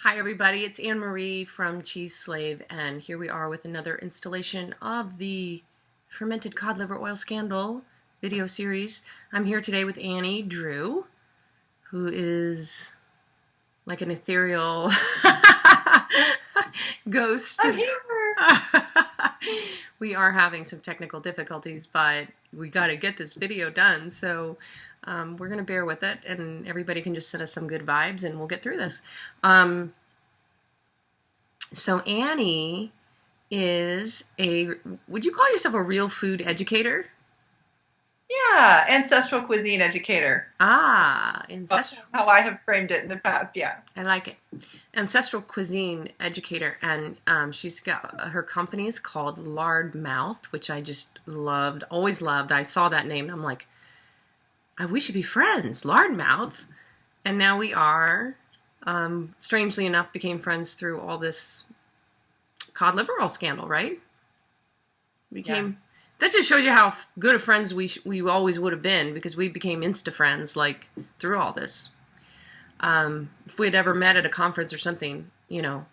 Hi everybody, it's Anne Marie from Cheese Slave, and here we are with another installation of the Fermented Cod Liver Oil Scandal video series. I'm here today with Annie Dru, who is like an ethereal ghost. I'm here. We are having some technical difficulties, but we got to get this video done, so we're going to bear with it, and everybody can just send us some good vibes, and we'll get through this. So Annie is would you call yourself a real food educator? Yeah, ancestral cuisine educator. Ah, That's how I have framed it in the past. Yeah. I like it. Ancestral cuisine educator, and she's got her company is called Lardmouth, which I just loved, always loved. I saw that name, and I'm like, we should be friends, Lardmouth. And now we are. Strangely enough, became friends through all this cod liver oil scandal, right? That just shows you how good of friends we always would have been, because we became insta friends like through all this. If we had ever met at a conference or something, you know.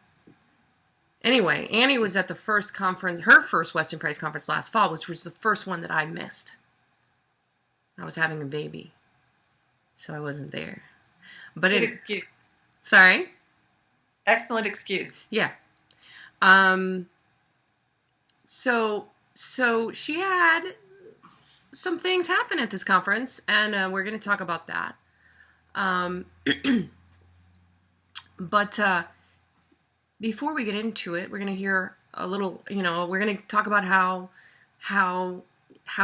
Anyway, Annie was at the first conference, her first Weston Price conference last fall, which was the first one that I missed. I was having a baby, so I wasn't there. But Good excuse. Sorry? Excellent excuse. Yeah. So she had some things happen at this conference, and we're going to talk about that. But before we get into it, we're going to hear a little, we're going to talk about how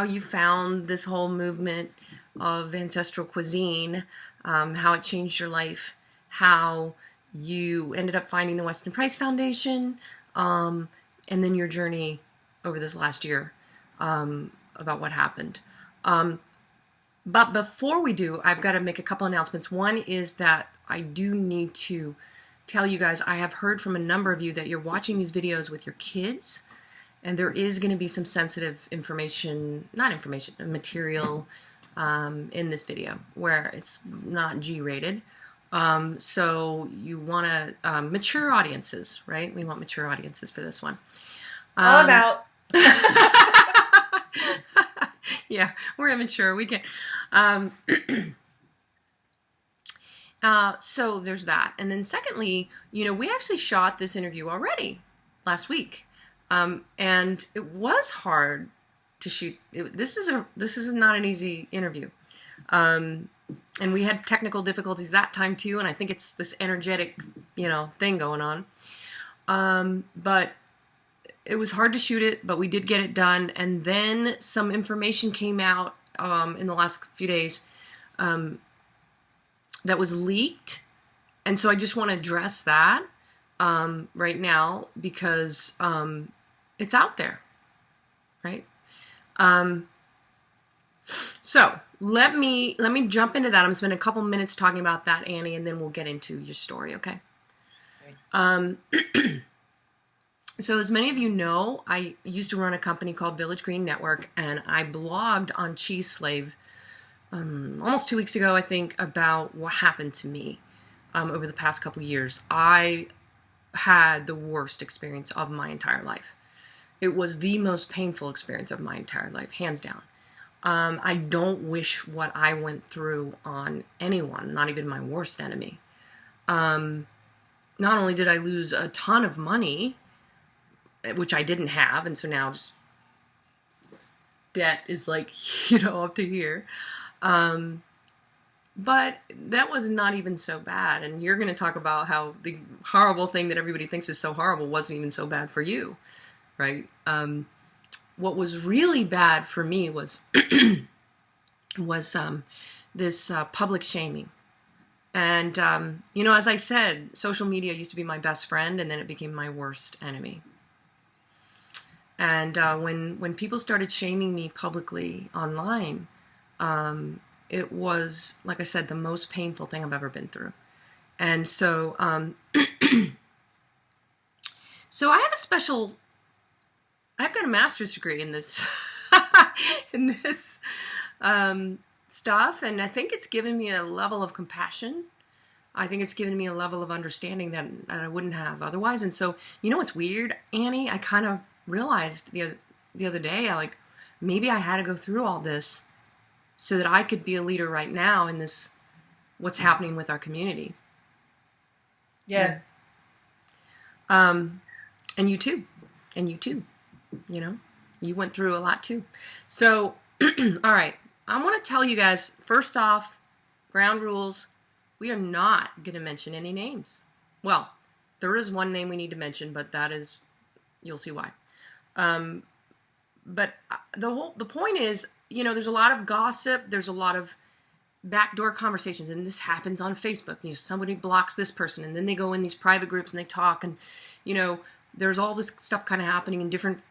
you found this whole movement of ancestral cuisine, how it changed your life, how you ended up finding the Weston Price Foundation, and then your journey over this last year, about what happened. But before we do, I've got to make a couple announcements. One is that I do need to tell you guys, I have heard from a number of you that you're watching these videos with your kids, and there is going to be some sensitive material in this video where it's not G-rated. So you want to, mature audiences, right? We want mature audiences for this one. I'm out. Yeah, we're immature. We can. So there's that. And then secondly, we actually shot this interview already last week. And it was hard to shoot. This is not an easy interview. And we had technical difficulties that time too, and I think it's this energetic, thing going on. But it was hard to shoot it, but we did get it done. And then some information came out in the last few days that was leaked, and so I just want to address that right now, because it's out there, right? So let me jump into that. I'm going to spend a couple minutes talking about that, Annie, and then we'll get into your story, okay? So as many of you know, I used to run a company called Village Green Network, and I blogged on Cheese Slave almost 2 weeks ago, I think, about what happened to me over the past couple years. I had the worst experience of my entire life. It was the most painful experience of my entire life, hands down. I don't wish what I went through on anyone, not even my worst enemy. Not only did I lose a ton of money, which I didn't have, and so now just debt is like, up to here. But that was not even so bad, and you're going to talk about how the horrible thing that everybody thinks is so horrible wasn't even so bad for you, right? What was really bad for me was this public shaming. And, as I said, social media used to be my best friend, and then it became my worst enemy. And when people started shaming me publicly online, it was, like I said, the most painful thing I've ever been through. And so, so I've got a master's degree in this, stuff, and I think it's given me a level of compassion I think it's given me a level of understanding that I wouldn't have otherwise. And so, you know what's weird, Annie? I kind of realized the other day, maybe I had to go through all this so that I could be a leader right now in this, what's happening with our community. Yes. And you too. You know, you went through a lot too. So, all right. I want to tell you guys, first off, ground rules. We are not going to mention any names. Well, there is one name we need to mention, but that is, you'll see why. But the point is, you know, there's a lot of gossip. There's a lot of backdoor conversations, and this happens on Facebook. You know, somebody blocks this person, and then they go in these private groups and they talk, and you know, there's all this stuff kind of happening in different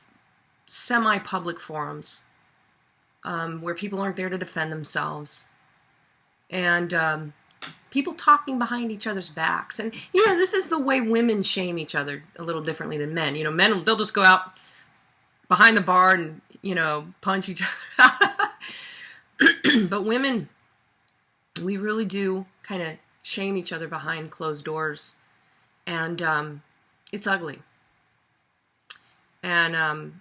semi-public forums where people aren't there to defend themselves, and people talking behind each other's backs. And you know, this is the way women shame each other a little differently than men. You know, men, they'll just go out behind the bar and, you know, punch each other out. But women, we really do kind of shame each other behind closed doors, and it's ugly. And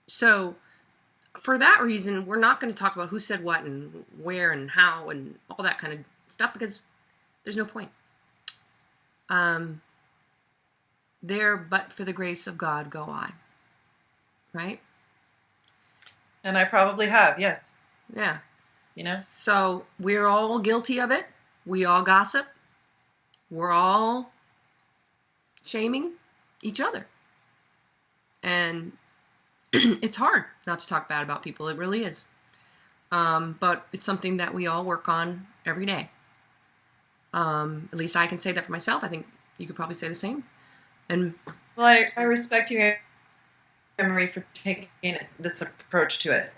so for that reason, we're not going to talk about who said what and where and how and all that kind of stuff, because there's no point. There, but for the grace of God, go I. Right? And I probably have, yes. Yeah. You know? So we're all guilty of it. We all gossip. We're all shaming each other. And it's hard not to talk bad about people. It really is. But it's something that we all work on every day. At least I can say that for myself. I think you could probably say the same. And well, I respect you, Marie, for taking this approach to it.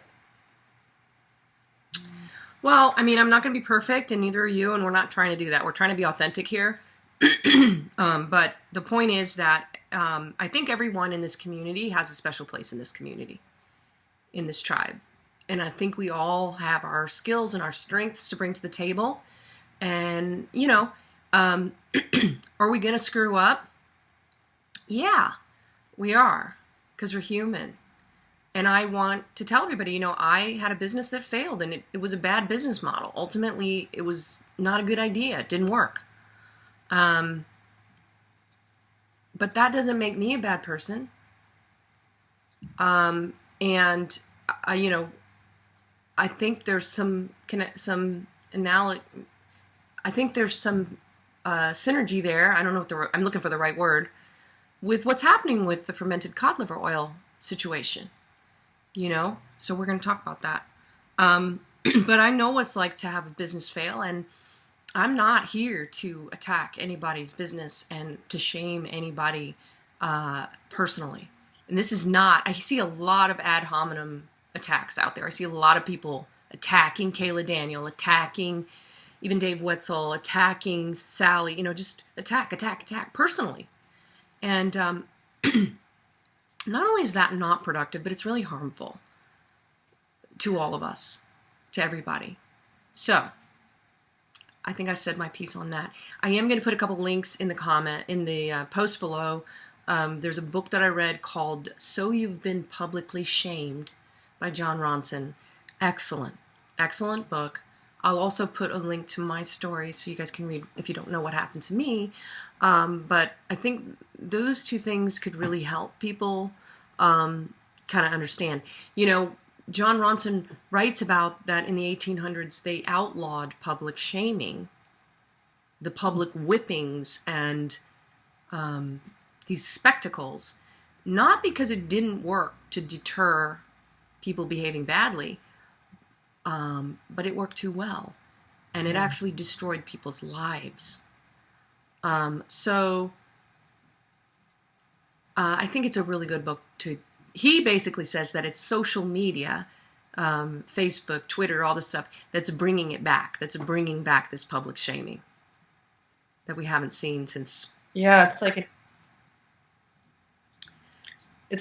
Well, I mean, I'm not going to be perfect, and neither are you, and we're not trying to do that. We're trying to be authentic here. But the point is that I think everyone in this community has a special place in this community, in this tribe. And I think we all have our skills and our strengths to bring to the table. And, you know, are we going to screw up? Yeah, we are, because we're human. And I want to tell everybody, you know, I had a business that failed, and it was a bad business model. Ultimately, it was not a good idea. It didn't work. But that doesn't make me a bad person. And, you know, I think there's some synergy there. I don't know if I'm looking for the right word, with what's happening with the fermented cod liver oil situation. You know, so we're going to talk about that. But I know what it's like to have a business fail, and I'm not here to attack anybody's business and to shame anybody personally. And this is not, I see a lot of ad hominem attacks out there. I see a lot of people attacking Kayla Daniel, attacking even Dave Wetzel, attacking Sally, you know, just attack personally. And not only is that not productive, but it's really harmful to all of us, to everybody. So I think I said my piece on that. I am going to put a couple links in the post below. There's a book that I read called So You've Been Publicly Shamed by John Ronson. Excellent book. I'll also put a link to my story so you guys can read if you don't know what happened to me. But I think those two things could really help people kind of understand. You know, John Ronson writes about that in the 1800s they outlawed public shaming, the public whippings, and these spectacles, not because it didn't work to deter people behaving badly, but it worked too well, and it actually destroyed people's lives. So I think it's a really good book he basically says that it's social media, Facebook, Twitter, all this stuff, that's bringing it back, that's bringing back this public shaming that we haven't seen since. Yeah, it's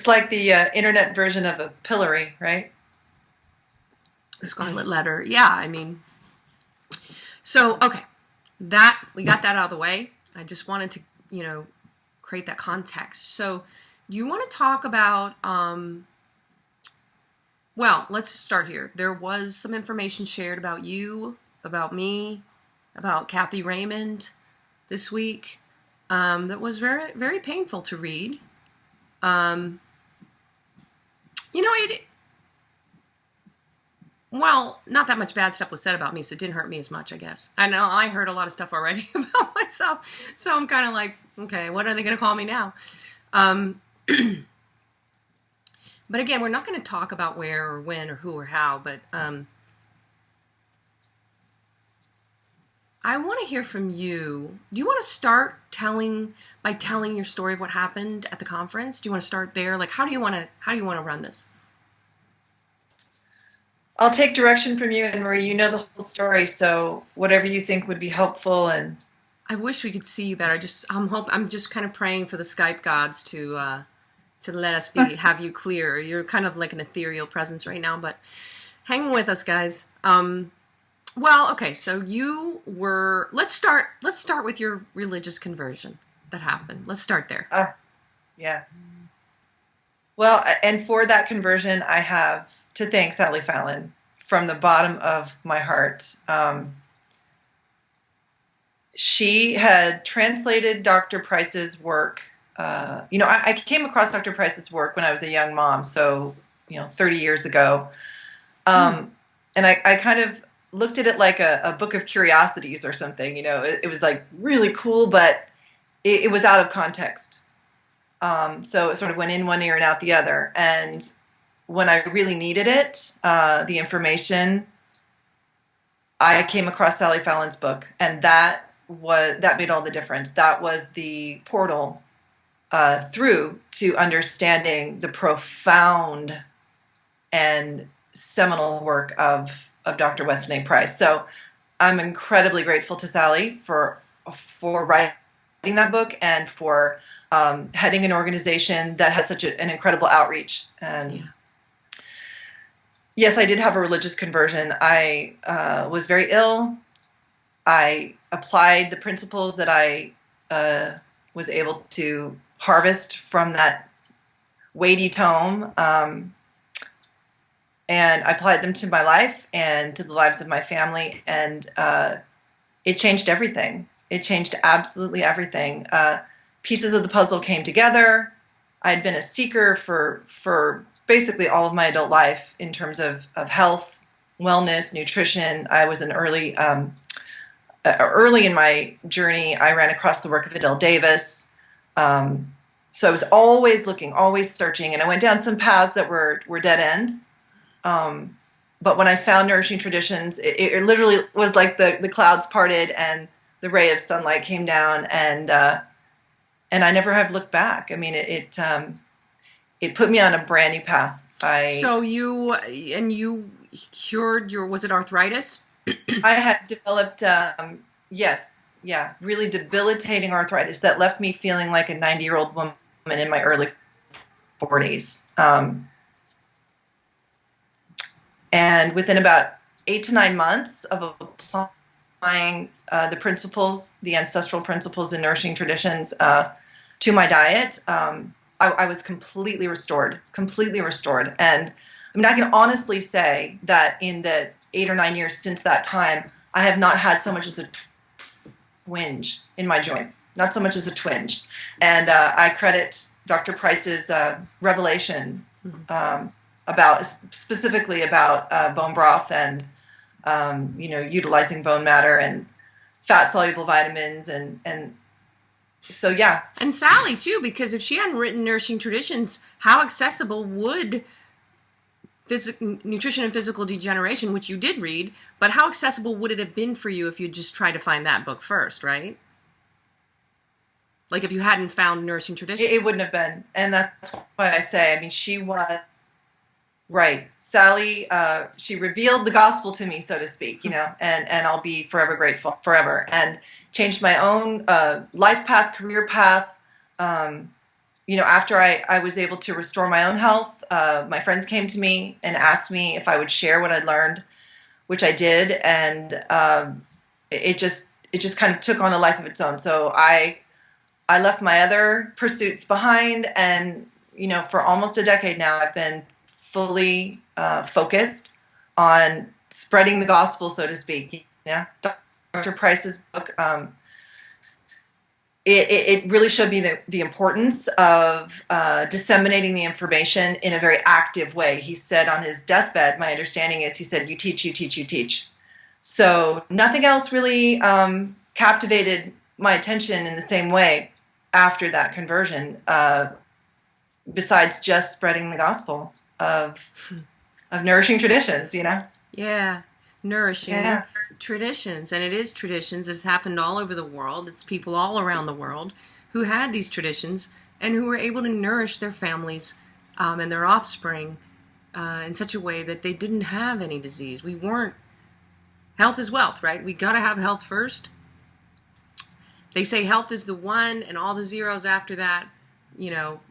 like the internet version of a pillory, right? The Scarlet Letter. Yeah, I mean, so, okay. that we got that out of the way. I just wanted to, create that context. So, do you want to talk about? Well, let's start here. There was some information shared about you, about me, about Kathy Raymond this week. That was very, very painful to read. Well, not that much bad stuff was said about me, so it didn't hurt me as much, I guess. I know I heard a lot of stuff already about myself, so I'm kind of like, okay, what are they going to call me now? But again, we're not going to talk about where or when or who or how, but I want to hear from you. Do you want to start by telling your story of what happened at the conference? Do you want to start there? Like, how do you want to run this? I'll take direction from you, Anne Marie. You know the whole story, so whatever you think would be helpful. And I wish we could see you better. I'm just kind of praying for the Skype gods to let us have you clear. You're kind of like an ethereal presence right now, but hang with us, guys. Well, okay, so let's start with your religious conversion that happened. Let's start there. Yeah. Well, and for that conversion, I have to thank Sally Fallon from the bottom of my heart. She had translated Dr. Price's work. I came across Dr. Price's work when I was a young mom, so 30 years ago. And I kind of looked at it like a book of curiosities or something. It was like really cool, but it was out of context. So it sort of went in one ear and out the other. And when I really needed it, the information, I came across Sally Fallon's book, and that made all the difference. That was the portal through to understanding the profound and seminal work of Dr. Weston A. Price. So I'm incredibly grateful to Sally for writing that book and for heading an organization that has such an incredible outreach. And yes, I did have a religious conversion. I was very ill. I applied the principles that I was able to harvest from that weighty tome, and I applied them to my life and to the lives of my family, and it changed everything. It changed absolutely everything. Pieces of the puzzle came together. I had been a seeker for basically all of my adult life in terms of health, wellness, nutrition. I was early in my journey. I ran across the work of Adele Davis. So I was always looking, always searching, and I went down some paths that were dead ends. But when I found Nourishing Traditions, it literally was like the clouds parted and the ray of sunlight came down, and I never have looked back. I mean, it put me on a brand new path. So you cured was it arthritis? I had developed, really debilitating arthritis that left me feeling like a 90-year-old woman in my early 40s. And within about 8 to 9 months of applying the principles, the ancestral principles in Nourishing Traditions to my diet, I was completely restored. And I mean, I can honestly say that in the 8 or 9 years since that time, I have not had so much as a twinge in my joints, not so much as a twinge. And I credit Dr. Price's revelation specifically about bone broth and utilizing bone matter and fat soluble vitamins and so yeah. And Sally too, because if she hadn't written Nourishing Traditions, how accessible would Nutrition and Physical Degeneration, which you did read, but how accessible would it have been for you if you just tried to find that book first, right? Like if you hadn't found Nourishing Traditions. It wouldn't have been. And that's why I say, I mean, she was right. Sally, she revealed the gospel to me, so to speak, and I'll be forever grateful, forever. And changed my own life path, career path. After I was able to restore my own health, my friends came to me and asked me if I would share what I'd learned, which I did. And it it just kind of took on a life of its own. So I left my other pursuits behind, and for almost a decade now, I've been fully focused on spreading the gospel, so to speak. Yeah, Dr. Price's book. It really showed me the importance of disseminating the information in a very active way. He said on his deathbed, my understanding is, he said, "You teach, you teach, you teach." So nothing else really captivated my attention in the same way after that conversion, besides just spreading the gospel of nourishing traditions, Yeah, nourishing Yeah. traditions. And it is traditions. It's happened all over the world. It's people all around the world who had these traditions and who were able to nourish their families and their offspring in such a way that they didn't have any disease. We weren't. Health is wealth, right? We got to have health first. They say health is the one, and all the zeros after that,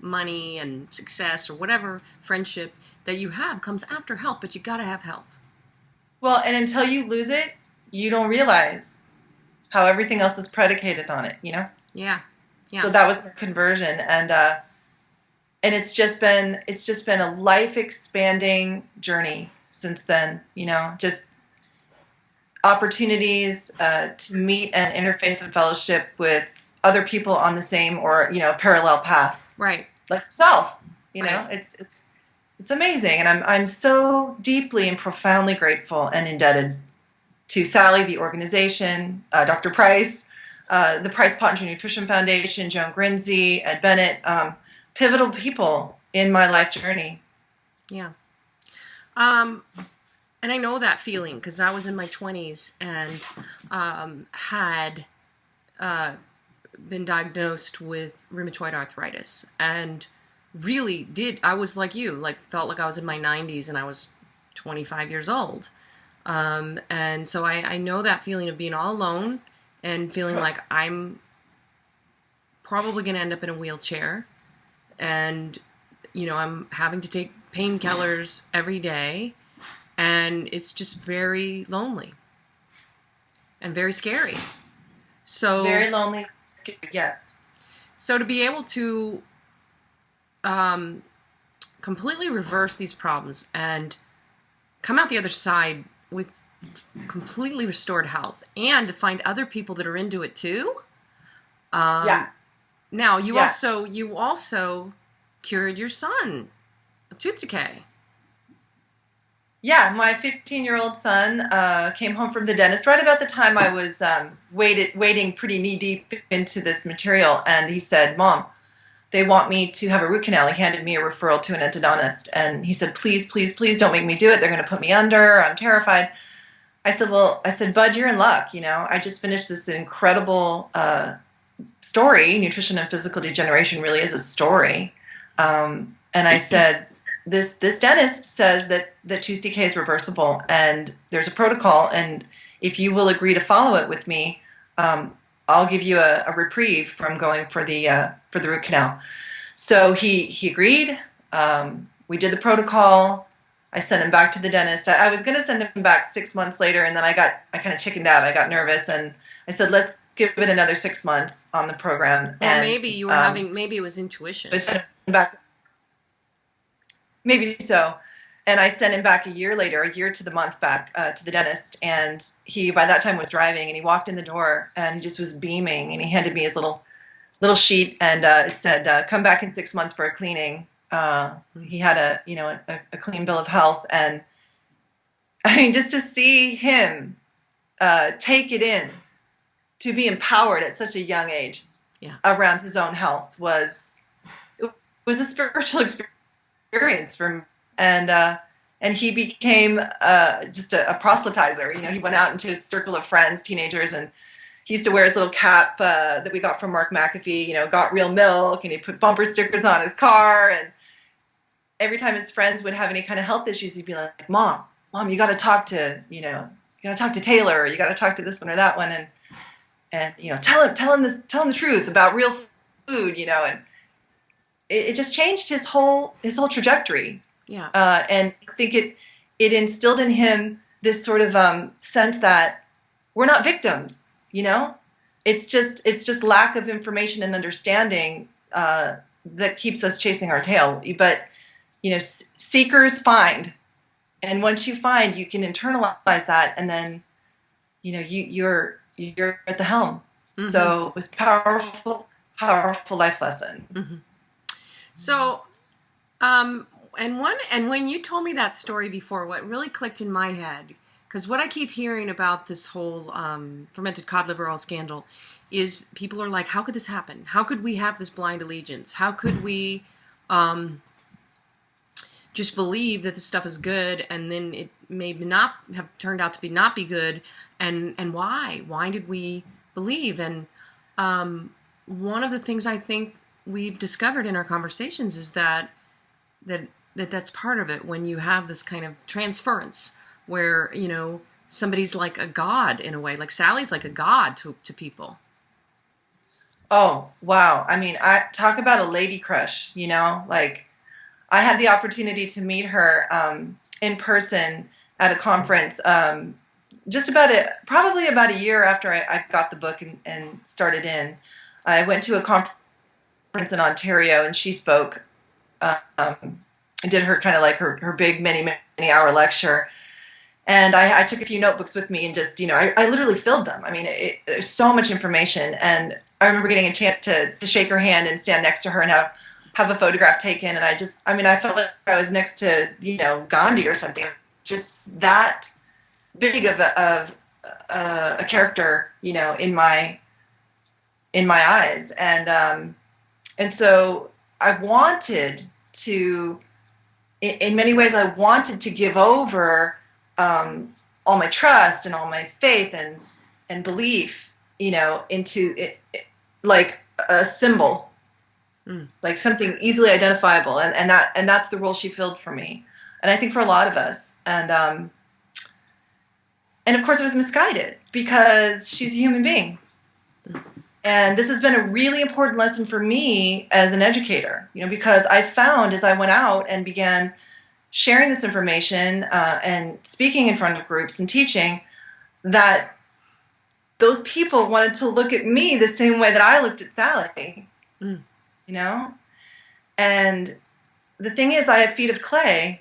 money and success or whatever, friendship that you have comes after health, but you got to have health. Well, and until you lose it, you don't realize how everything else is predicated on it, Yeah. Yeah. So that was conversion, and it's just been a life expanding journey since then. Just opportunities to meet and interface and fellowship with other people on the same or parallel path, Right? like yourself. Right. It's amazing, and I'm so deeply and profoundly grateful and indebted to Sally, the organization, Dr. Price, the Price Pottinger Nutrition Foundation, Joan Grinzy, Ed Bennett, pivotal people in my life journey. Yeah. And I know that feeling because I was in my 20s and had been diagnosed with rheumatoid arthritis, and really I was like you, felt like I was in my 90s and I was 25 years old. And so I know that feeling of being all alone and feeling like I'm probably going to end up in a wheelchair, and I'm having to take painkillers every day, and it's just very lonely and very scary. So very lonely, yes. So to be able to completely reverse these problems and come out the other side with completely restored health, and to find other people that are into it too. Yeah. Now you also cured your son of tooth decay. Yeah, my 15-year-old son came home from the dentist right about the time I was wading pretty knee-deep into this material, and he said, "Mom, they want me to have a root canal." He handed me a referral to an endodontist, and he said, "Please, please, please don't make me do it. They're going to put me under. I'm terrified." I said, "Bud, you're in luck. I just finished this incredible story. Nutrition and physical degeneration really is a story." And I said, this dentist says that tooth decay is reversible, and there's a protocol, and if you will agree to follow it with me, I'll give you a reprieve from going for the root canal. So he agreed. We did the protocol. I sent him back to the dentist. I was going to send him back 6 months later, and then I kind of chickened out. I got nervous, and I said, "Let's give it another 6 months on the program." Well, and maybe you were maybe it was intuition. I sent him back. Maybe so. And I sent him back a year to the month back to the dentist. And he, by that time, was driving, and he walked in the door and he just was beaming. And he handed me his little sheet, and it said, "Come back in 6 months for a cleaning." He had a clean bill of health. And I mean, just to see him take it in, to be empowered at such a young age around his own health was a spiritual experience for me. And he became just a proselytizer. He went out into his circle of friends, teenagers, and he used to wear his little cap that we got from Mark McAfee, got real milk, and he put bumper stickers on his car. And every time his friends would have any kind of health issues, he'd be like, Mom, you got to talk to, Taylor, or you got to talk to this one or that one. And tell him the truth about real food, and it just changed his whole trajectory. Yeah. And I think it instilled in him this sort of sense that we're not victims. you know? It's just lack of information and understanding that keeps us chasing our tail. But, seekers find. And once you find, you can internalize that, and then, you're at the helm. Mm-hmm. So it was powerful life lesson. Mm-hmm. So, and when you told me that story before, what really clicked in my head, because what I keep hearing about this whole fermented cod liver oil scandal is people are like, how could this happen? How could we have this blind allegiance? How could we just believe that this stuff is good, and then it may not have turned out to not be good, and why? Why did we believe? And one of the things I think we've discovered in our conversations is that's part of it, when you have this kind of transference where, somebody's like a god in a way, like Sally's like a god to people. Oh, wow. I mean, I talk about a lady crush, like I had the opportunity to meet her in person at a conference probably about a year after I got the book and started in. I went to a conference in Ontario, and she spoke, did her kind of like her big many hour lecture. And I took a few notebooks with me and just, I literally filled them. I mean, there's so much information. And I remember getting a chance to shake her hand and stand next to her and have a photograph taken. And I felt like I was next to, Gandhi or something. Just that big of a character, in my eyes. And so I wanted to, in many ways, I wanted to give over all my trust and all my faith and belief, into it, like a symbol, like something easily identifiable, and that's the role she filled for me, and I think for a lot of us, and of course it was misguided because she's a human being, and this has been a really important lesson for me as an educator, because I found as I went out and began sharing this information and speaking in front of groups and teaching, that those people wanted to look at me the same way that I looked at Sally, And the thing is, I have feet of clay.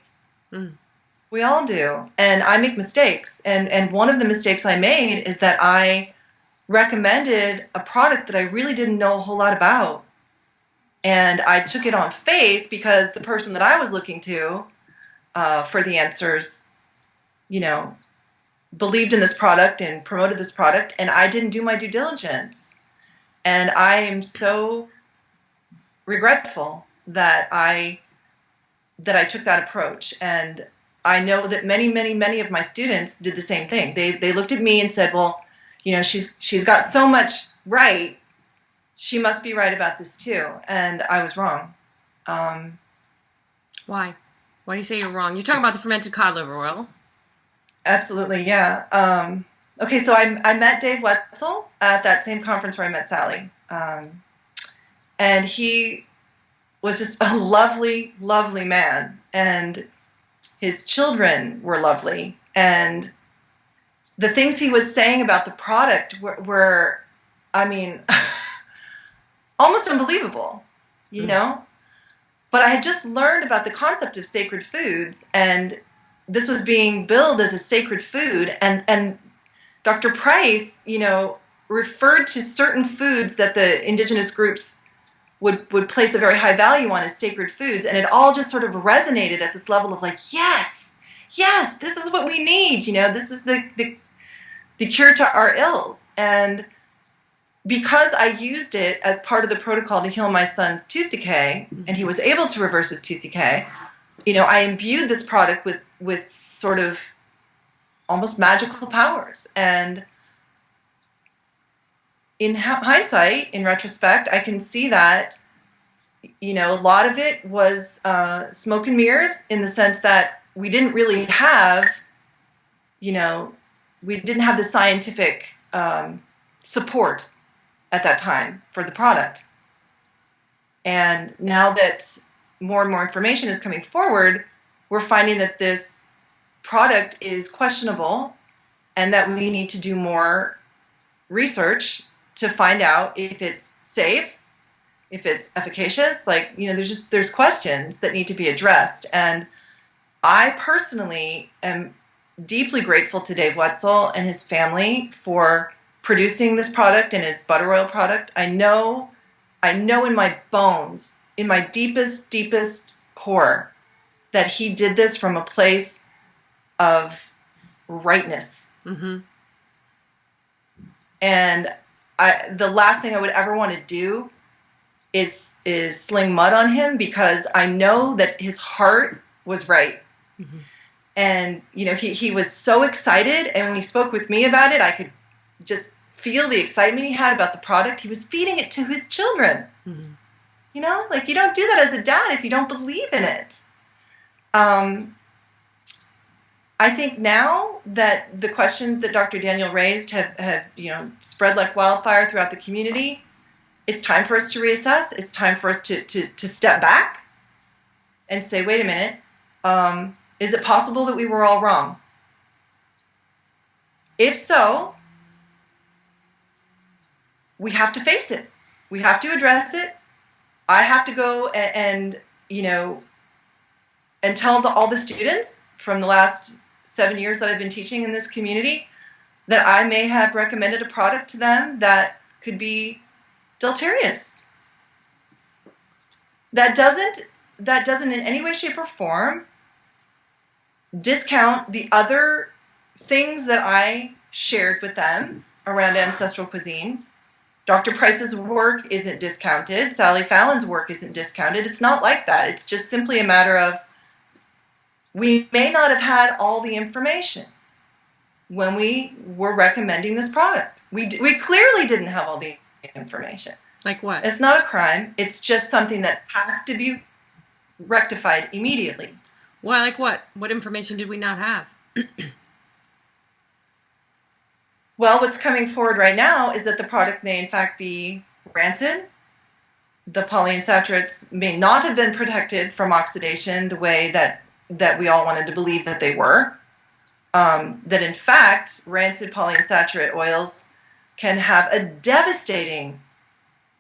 We all do. And I make mistakes. And one of the mistakes I made is that I recommended a product that I really didn't know a whole lot about. And I took it on faith because the person that I was looking to for the answers, believed in this product and promoted this product, and I didn't do my due diligence. And I am so regretful that I took that approach. And I know that many of my students did the same thing. They looked at me and said, well, she's got so much right, she must be right about this too. And I was wrong. Why? Why do you say you're wrong? You're talking about the fermented cod liver oil. Absolutely, yeah. Okay, so I met Dave Wetzel at that same conference where I met Sally. And he was just a lovely, lovely man. And his children were lovely. And the things he was saying about the product were I mean, almost unbelievable, But I had just learned about the concept of sacred foods, and this was being billed as a sacred food, and Dr. Price, referred to certain foods that the indigenous groups would place a very high value on as sacred foods, and it all just sort of resonated at this level of like, yes, this is what we need, this is the cure to our ills. And because I used it as part of the protocol to heal my son's tooth decay, and he was able to reverse his tooth decay, I imbued this product with sort of almost magical powers. And in hindsight, in retrospect, I can see that, a lot of it was smoke and mirrors, in the sense that we didn't really have, we didn't have the scientific support at that time for the product. And now that more and more information is coming forward, we're finding that this product is questionable and that we need to do more research to find out if it's safe, if it's efficacious. Like, there's questions that need to be addressed. And I personally am deeply grateful to Dave Wetzel and his family for producing this product and his butter oil product. I know in my bones, in my deepest core, that he did this from a place of rightness. Mm-hmm. And the last thing I would ever want to do is sling mud on him, because I know that his heart was right. Mm-hmm. And, he was so excited. And when he spoke with me about it, I could just feel the excitement he had about the product. He was feeding it to his children. Mm-hmm. You don't do that as a dad if you don't believe in it. I think now that the questions that Dr. Daniel raised have spread like wildfire throughout the community, it's time for us to reassess. It's time for us to step back and say, wait a minute, is it possible that we were all wrong? If so, we have to face it. We have to address it. I have to go and tell all the students from the last 7 years that I've been teaching in this community that I may have recommended a product to them that could be deleterious. That doesn't in any way, shape, or form discount the other things that I shared with them around ancestral cuisine. Dr. Price's work isn't discounted. Sally Fallon's work isn't discounted. It's not like that. It's just simply a matter of, we may not have had all the information when we were recommending this product. We clearly didn't have all the information. Like what? It's not a crime. It's just something that has to be rectified immediately. Well, like what? What information did we not have? Well, what's coming forward right now is that the product may in fact be rancid. The polyunsaturates may not have been protected from oxidation the way that we all wanted to believe that they were. That in fact, rancid polyunsaturate oils can have a devastating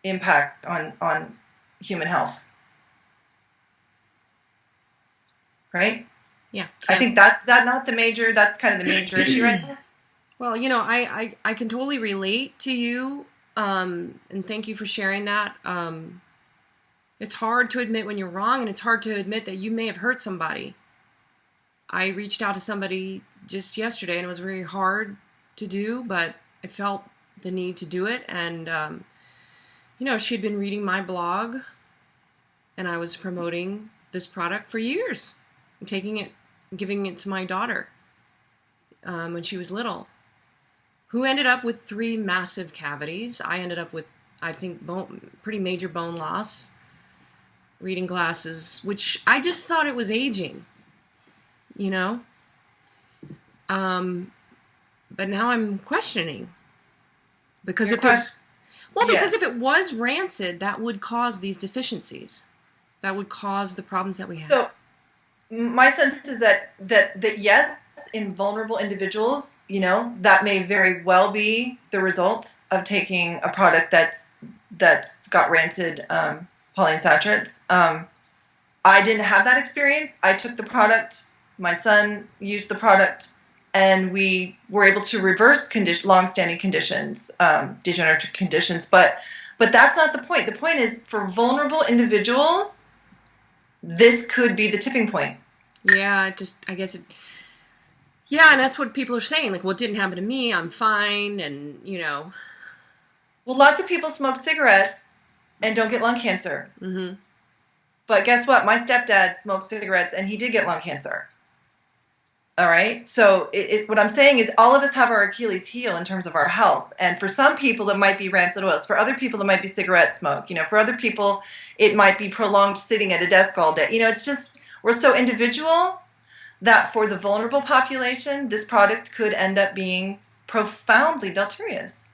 impact on human health. Right? Yeah. I think that's kind of the major issue right now. Well, I can totally relate to you, and thank you for sharing that. It's hard to admit when you're wrong, and it's hard to admit that you may have hurt somebody. I reached out to somebody just yesterday, and it was very hard to do, but I felt the need to do it. And, she'd been reading my blog, and I was promoting this product for years, and giving it to my daughter when she was little, who ended up with 3 massive cavities. I ended up with, I think, pretty major bone loss, reading glasses, which I just thought it was aging, But now I'm questioning. Because if it was rancid, that would cause these deficiencies. That would cause the problems that we have. So my sense is that yes, in vulnerable individuals, that may very well be the result of taking a product that's got rancid polyunsaturates. I didn't have that experience. I took the product, my son used the product, and we were able to reverse long-standing conditions, degenerative conditions. But that's not the point. The point is, for vulnerable individuals, this could be the tipping point. Yeah, yeah, and that's what people are saying. Like, well, it didn't happen to me. I'm fine, and, Well, lots of people smoke cigarettes and don't get lung cancer. Mm-hmm. But guess what? My stepdad smoked cigarettes, and he did get lung cancer. All right? So what I'm saying is all of us have our Achilles heel in terms of our health. And for some people, it might be rancid oils. For other people, it might be cigarette smoke. For other people, it might be prolonged sitting at a desk all day. It's just, we're so individual that for the vulnerable population, this product could end up being profoundly deleterious.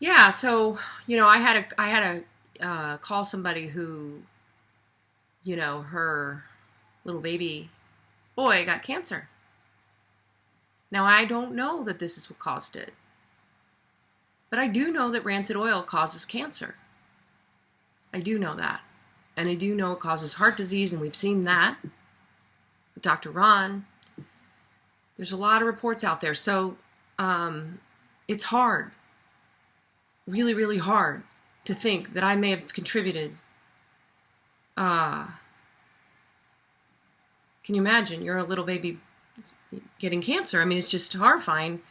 Yeah, so, I had to call somebody who, her little baby boy got cancer. Now, I don't know that this is what caused it. But I do know that rancid oil causes cancer. I do know that. And I do know it causes heart disease, and we've seen that with Dr. Ron. There's a lot of reports out there. So it's hard, really, really hard to think that I may have contributed. Can you imagine? You're a little baby getting cancer. I mean, it's just horrifying.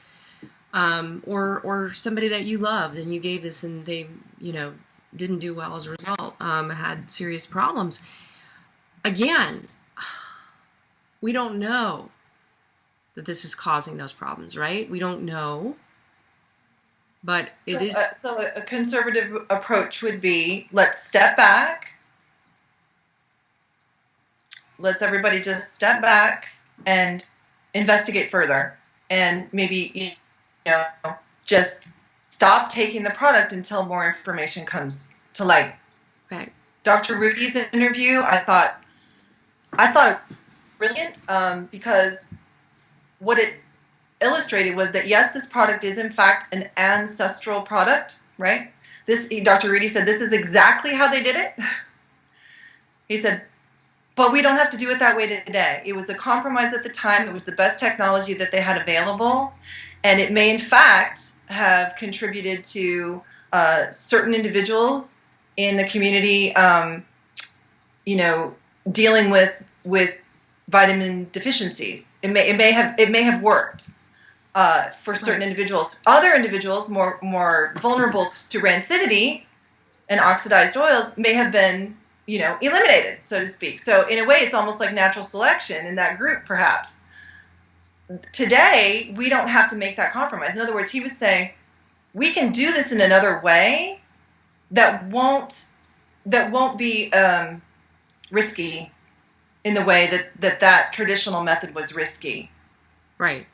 Or somebody that you loved and you gave this and they, didn't do well as a result, had serious problems. Again, we don't know that this is causing those problems, right? We don't know. But it is. So a conservative approach would be, let's step back. Let's everybody just step back and investigate further. And maybe, just stop taking the product until more information comes to light. Right. Dr. Rudy's interview, I thought brilliant, because what it illustrated was that, yes, this product is in fact an ancestral product, right? Dr. Rudy said, this is exactly how they did it. He said, but we don't have to do it that way today. It was a compromise at the time. It was the best technology that they had available. And it may, in fact, have contributed to certain individuals in the community, dealing with vitamin deficiencies. It may have worked for certain individuals. Other individuals, more vulnerable to rancidity and oxidized oils, may have been, eliminated, so to speak. So in a way, it's almost like natural selection in that group, perhaps. Today, we don't have to make that compromise. In other words, he was saying, we can do this in another way that won't be risky in the way that traditional method was risky. Right.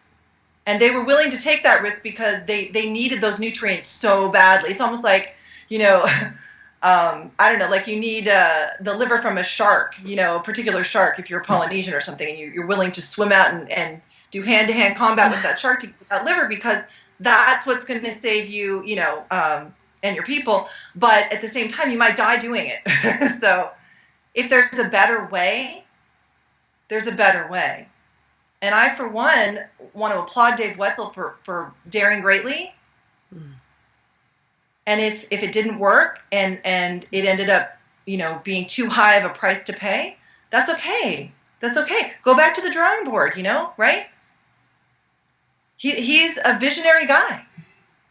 And they were willing to take that risk because they needed those nutrients so badly. It's almost like, I don't know, like you need the liver from a shark, a particular shark, if you're a Polynesian or something, and you're willing to swim out and do hand-to-hand combat with that shark to get that liver, because that's what's going to save you, and your people. But at the same time, you might die doing it. So if there's a better way, there's a better way. And I, for one, want to applaud Dave Wetzel for daring greatly. Mm. And if it didn't work and it ended up, being too high of a price to pay, that's okay. That's okay. Go back to the drawing board, right? He's a visionary guy.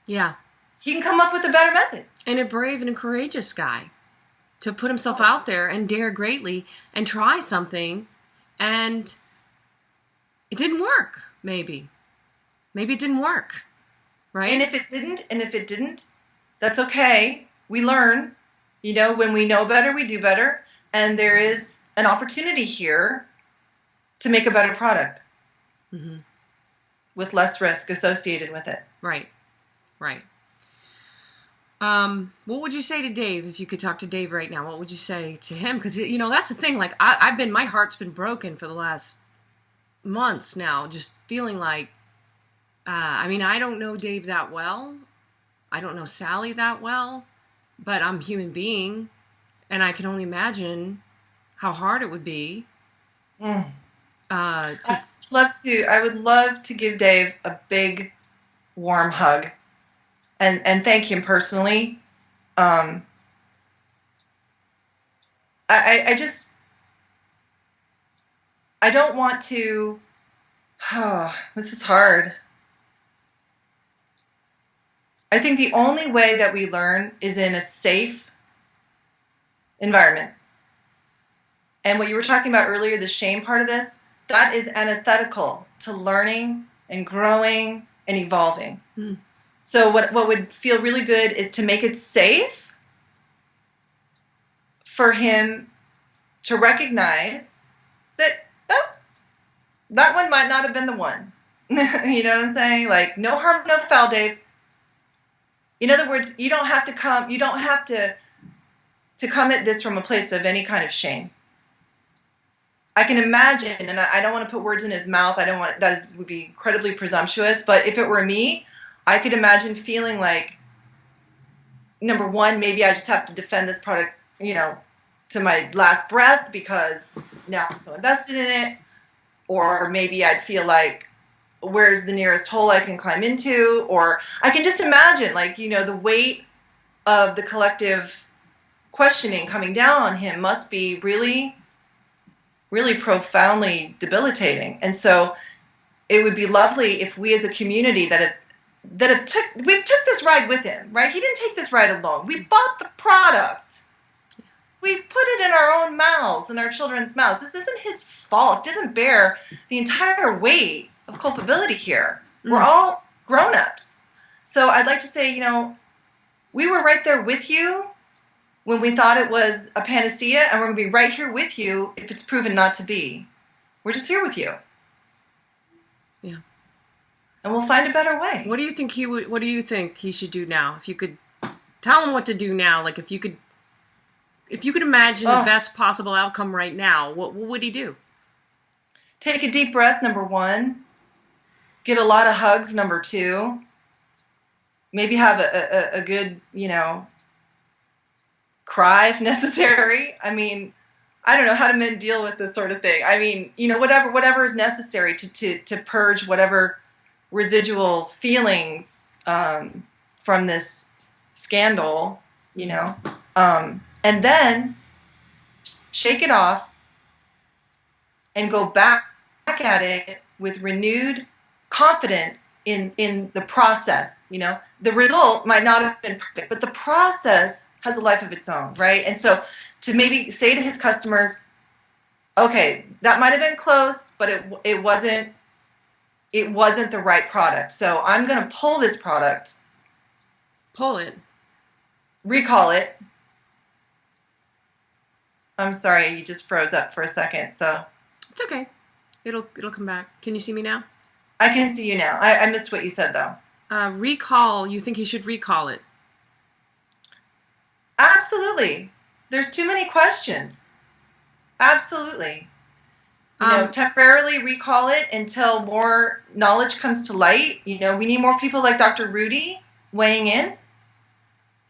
Yeah. He can come up with a better method. And a brave and a courageous guy to put himself out there and dare greatly and try something, and it didn't work, maybe. Maybe it didn't work, right? And if it didn't, that's okay. We learn. When we know better, we do better. And there is an opportunity here to make a better product. Mm-hmm. With less risk associated with it. Right. What would you say to Dave if you could talk to Dave right now? What would you say to him? Because, that's the thing. Like, my heart's been broken for the last months now, just feeling like, I don't know Dave that well. I don't know Sally that well, but I'm a human being, and I can only imagine how hard it would be. I would love to give Dave a big, warm hug and thank him personally. I don't want to, this is hard. I think the only way that we learn is in a safe environment. And what you were talking about earlier, the shame part of this, that is antithetical to learning and growing and evolving. Mm. So what would feel really good is to make it safe for him to recognize that, that one might not have been the one. You know what I'm saying? Like, no harm, no foul, Dave. In other words, you don't have to come at this from a place of any kind of shame. I can imagine, and I don't want to put words in his mouth. Would be incredibly presumptuous. But if it were me, I could imagine feeling like number one, maybe I just have to defend this product, to my last breath because now I'm so invested in it. Or maybe I'd feel like, where's the nearest hole I can climb into? Or I can just imagine, the weight of the collective questioning coming down on him must be really, really profoundly debilitating. And so it would be lovely if we as a community we took this ride with him, right? He didn't take this ride alone. We bought the product. We put it in our own mouths, in our children's mouths. This isn't his fault. He doesn't bear the entire weight of culpability here. We're all grown-ups. So I'd like to say, we were right there with you when we thought it was a panacea, and we're going to be right here with you if it's proven not to be. We're just here with you. Yeah. And we'll find a better way. What do you think he should do now? If you could tell him what to do now, like if you could imagine the best possible outcome right now, what would he do? Take a deep breath, number one. Get a lot of hugs, number two. Maybe have a good, cry if necessary. I mean, I don't know how do men deal with this sort of thing. I mean, whatever is necessary to purge whatever residual feelings from this scandal, and then shake it off and go back at it with renewed confidence in the process. The result might not have been perfect, but the process has a life of its own, right? And so to maybe say to his customers, okay, that might have been close, but it wasn't the right product. So I'm going to pull this product. Pull it. Recall it. I'm sorry, you just froze up for a second. So it's okay. It'll come back. Can you see me now? I can see you now. I missed what you said though. Recall. You think he should recall it? Absolutely. There's too many questions. Absolutely. Temporarily recall it until more knowledge comes to light. We need more people like Dr. Rudy weighing in.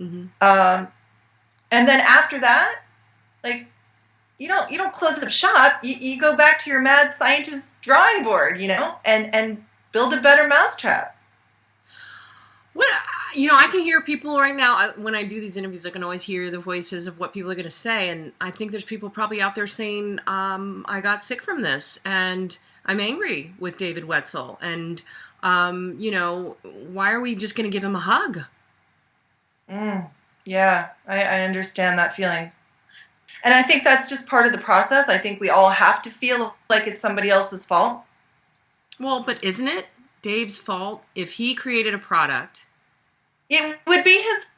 Mm-hmm. And then after that, you don't close up shop. You go back to your mad scientist drawing board, and build a better mousetrap. What I can hear people right now when I do these interviews. I can always hear the voices of what people are going to say, and I think there's people probably out there saying, "I got sick from this, and I'm angry with David Wetzel, and why are we just going to give him a hug?" Yeah, I understand that feeling. And I think that's just part of the process. I think we all have to feel like it's somebody else's fault. Well, but isn't it Dave's fault if he created a product? It would be his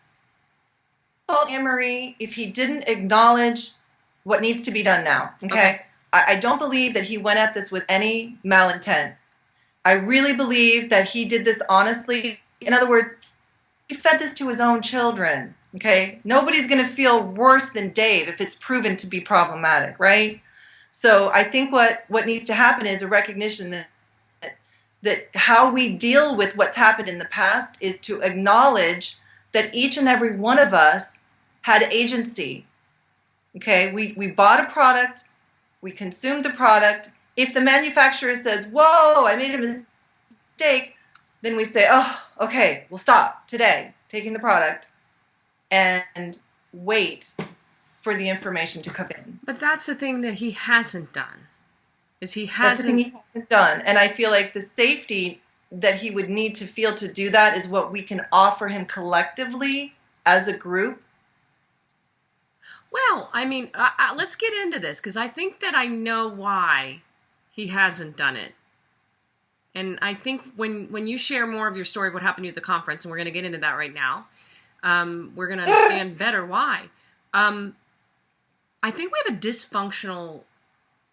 fault, Anne-Marie, if he didn't acknowledge what needs to be done now. Okay? I don't believe that he went at this with any malintent. I really believe that he did this honestly. In other words, he fed this to his own children. Okay? Nobody's going to feel worse than Dave if it's proven to be problematic, right? So I think what needs to happen is a recognition that how we deal with what's happened in the past is to acknowledge that each and every one of us had agency. Okay? We bought a product. We consumed the product. If the manufacturer says, "Whoa, I made a mistake," then we say, "Oh, okay, we'll stop today taking the product and wait for the information to come in." But that's the thing that he hasn't done. That's the thing he hasn't done. And I feel like the safety that he would need to feel to do that is what we can offer him collectively as a group. Well, I mean, let's get into this, because I think that I know why he hasn't done it. And I think when you share more of your story of what happened to you at the conference, and we're going to get into that right now, we're going to understand better why. I think we have a dysfunctional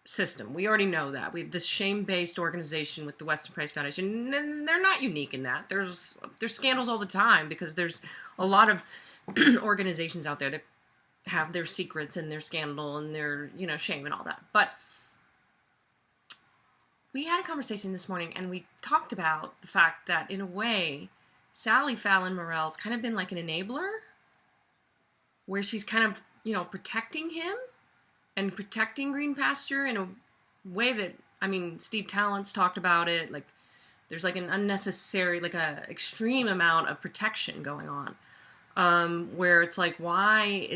system. We already know that. We have this shame-based organization with the Weston Price Foundation, and they're not unique in that. There's scandals all the time because there's a lot of organizations out there that have their secrets and their scandal and their, shame and all that. But we had a conversation this morning, and we talked about the fact that, in a way, Sally Fallon Morell's kind of been like an enabler where she's kind of, protecting him and protecting green pasture in a way that, I mean, Steve Tallent's talked about it. Like, there's like an unnecessary, like a extreme amount of protection going on. Where it's like, why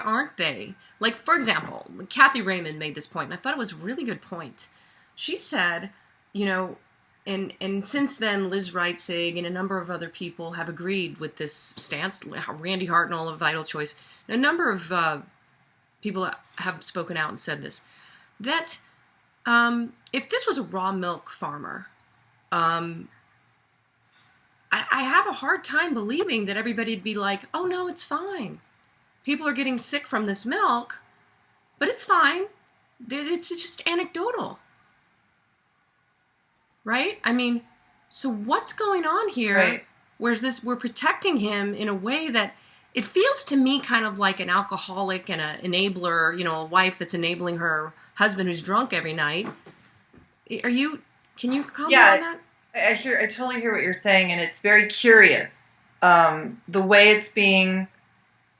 aren't they? Like, for example, Kathy Raymond made this point, and I thought it was a really good point. She said, and since then, Liz Reitzig and a number of other people have agreed with this stance. Randy Hartnell of Vital Choice, a number of people have spoken out and said this, that if this was a raw milk farmer, I have a hard time believing that everybody'd be like, oh no, it's fine. People are getting sick from this milk, but it's fine. It's just anecdotal. Right? I mean, so what's going on here? Right. Whereas we're protecting him in a way that it feels to me kind of like an alcoholic and an enabler, a wife that's enabling her husband who's drunk every night. Can you comment on that? I totally hear what you're saying, and it's very curious. The way it's being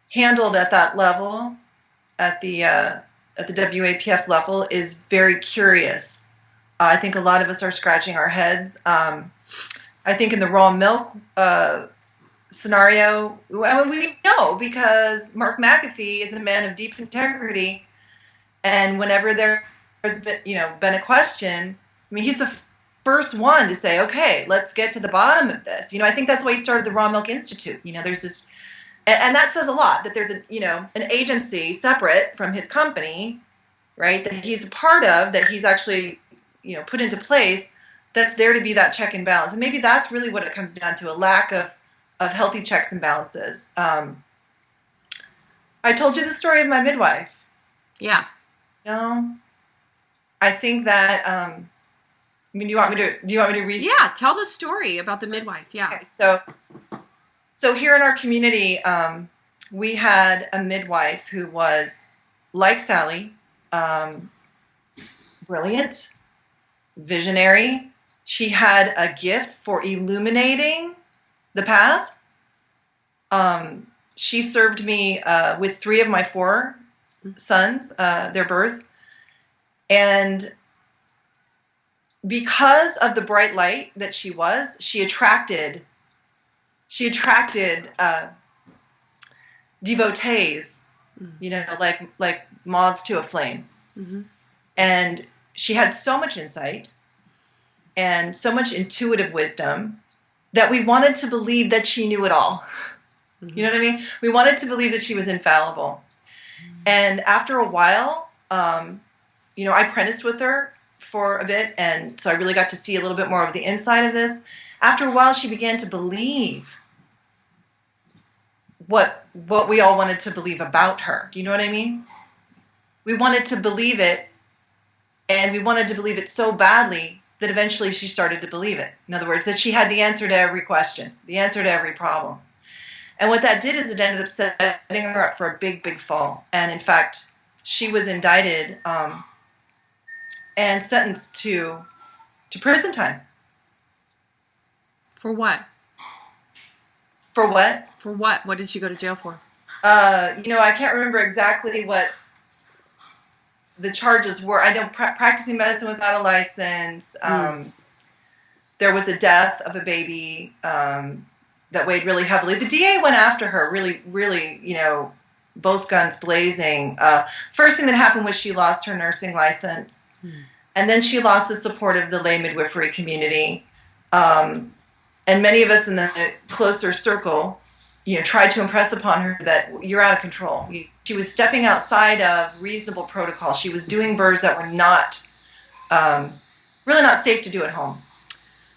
handled at that level, at the WAPF level, is very curious. I think a lot of us are scratching our heads. I think in the raw milk scenario, I mean, we know because Mark McAfee is a man of deep integrity, and whenever there's been a question, I mean, he's the first one to say, okay, let's get to the bottom of this. I think that's why he started the Raw Milk Institute. There's this, and that says a lot, that there's an agency separate from his company, right, that he's a part of, that he's actually, put into place, that's there to be that check and balance. And maybe that's really what it comes down to, a lack of healthy checks and balances. I told you the story of my midwife. Yeah. I think that, I mean, do you want me to read? Yeah, tell the story about the midwife. Yeah. Okay, so here in our community, we had a midwife who was like Sally, brilliant, visionary. She had a gift for illuminating the path. She served me with 3 of my 4 sons, their birth, and because of the bright light that she was, she attracted devotees, like moths to a flame. Mm-hmm. And she had so much insight and so much intuitive wisdom that we wanted to believe that she knew it all. Mm-hmm. You know what I mean? We wanted to believe that she was infallible. Mm-hmm. And after a while, I apprenticed with her for a bit, and so I really got to see a little bit more of the inside of this. After a while, she began to believe what we all wanted to believe about her. Do you know what I mean? We wanted to believe it, and we wanted to believe it so badly that eventually she started to believe it. In other words, that she had the answer to every question, the answer to every problem. And what that did is it ended up setting her up for a big, big fall. And in fact, she was indicted and sentenced to prison time. For what? For what? For what? What did she go to jail for? I can't remember exactly what the charges were. I know practicing medicine without a license. There was a death of a baby that weighed really heavily. The DA went after her, really, really, both guns blazing. First thing that happened was she lost her nursing license. And then she lost the support of the lay midwifery community. And many of us in the closer circle, tried to impress upon her that you're out of control. She was stepping outside of reasonable protocol. She was doing births that were not, really not safe to do at home.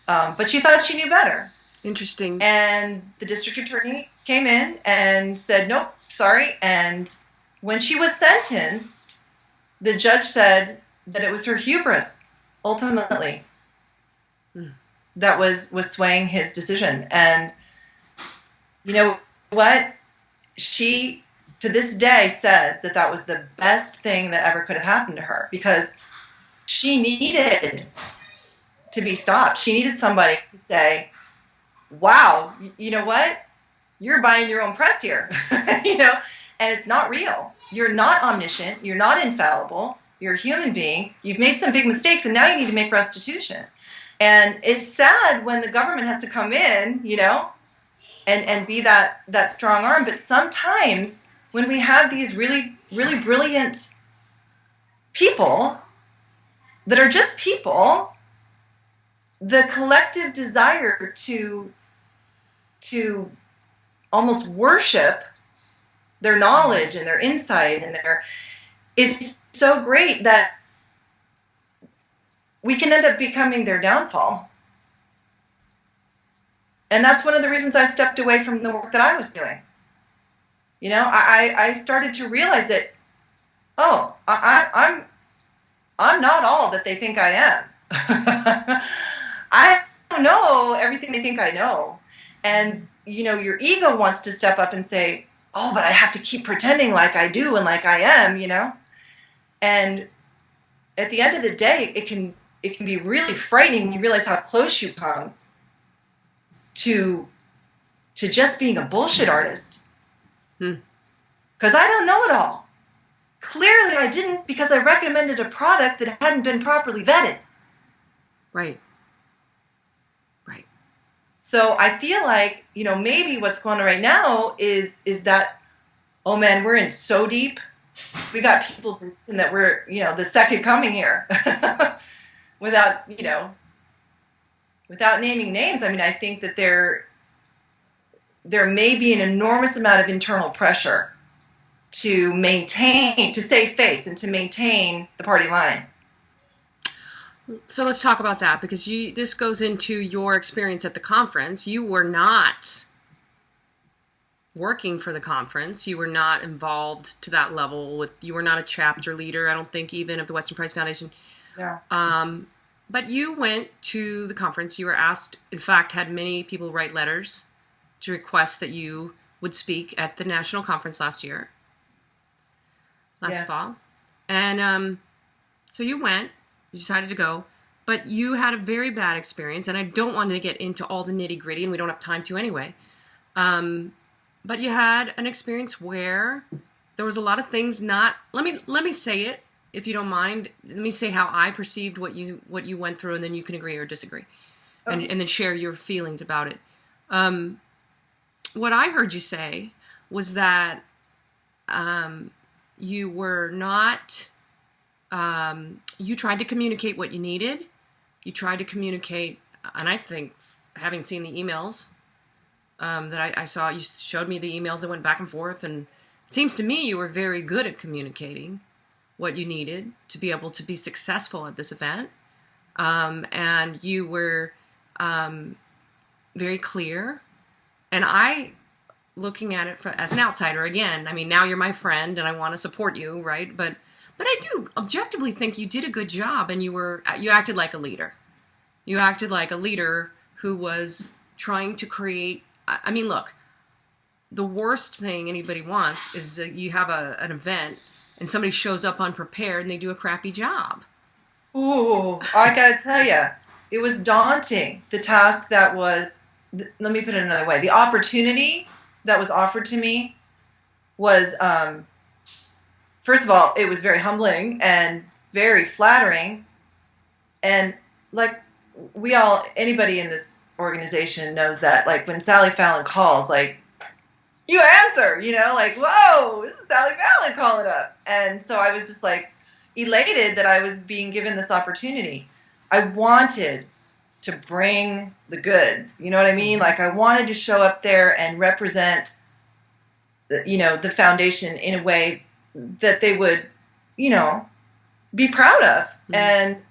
But she thought she knew better. Interesting. And the district attorney came in and said, nope, sorry. And when she was sentenced, the judge said that it was her hubris, ultimately, that was swaying his decision. And you know what? She, to this day, says that was the best thing that ever could have happened to her, because she needed to be stopped. She needed somebody to say, wow, you know what? you're buying your own press here, you know, and it's not real. You're not omniscient. You're not infallible. You're a human being. You've made some big mistakes, and now you need to make restitution. And it's sad when the government has to come in, you know, and be that strong arm. But sometimes when we have these really, really brilliant people that are just people, the collective desire to almost worship their knowledge and their insight and their is so great that we can end up becoming their downfall. And that's one of the reasons I stepped away from the work that I was doing. You know, I started to realize that, oh, I'm not all that they think I am. I don't know everything they think I know. And, you know, your ego wants to step up and say, oh, but I have to keep pretending like I do and like I am, you know. And at the end of the day, it can be really frightening when you realize how close you come to just being a bullshit artist. Because I don't know it all. Clearly I didn't, because I recommended a product that hadn't been properly vetted. Right. So I feel like, you know, maybe what's going on right now is that, oh man, we're in so deep. We got people thinking that we're, you know, the second coming here. without naming names. I mean, I think that there may be an enormous amount of internal pressure to save face and to maintain the party line. So let's talk about that, because this goes into your experience at the conference. You were not working for the conference. You were not involved to that level. You were not a chapter leader, I don't think, even of the Weston Price Foundation. Yeah. But you went to the conference. You were asked, in fact, had many people write letters to request that you would speak at the national conference last fall. And so you went. You decided to go, but you had a very bad experience, and I don't want to get into all the nitty-gritty, and we don't have time to anyway. But you had an experience where there was a lot of things not. Let me say it, if you don't mind. Let me say how I perceived what you went through, and then you can agree or disagree, and then share your feelings about it. What I heard you say was that you were not. You tried to communicate what you needed. You tried to communicate, and I think, having seen the emails that I saw, you showed me the emails that went back and forth, and it seems to me you were very good at communicating what you needed to be able to be successful at this event. And you were very clear. And I, looking at it as an outsider, again, I mean, now you're my friend and I want to support you, right? But I do objectively think you did a good job, and you acted like a leader. You acted like a leader who was trying to create. I mean, look, the worst thing anybody wants is you have an event and somebody shows up unprepared and they do a crappy job. Ooh, I gotta tell you, it was daunting. The task that was, let me put it another way, the opportunity that was offered to me was, first of all, it was very humbling and very flattering. And like anybody in this organization knows that, like, when Sally Fallon calls, like, you answer, you know, like, whoa, this is Sally Fallon calling up. And so I was just like elated that I was being given this opportunity. I wanted to bring the goods, you know what I mean? Like, I wanted to show up there and represent, the foundation in a way that they would, be proud of. Mm-hmm. And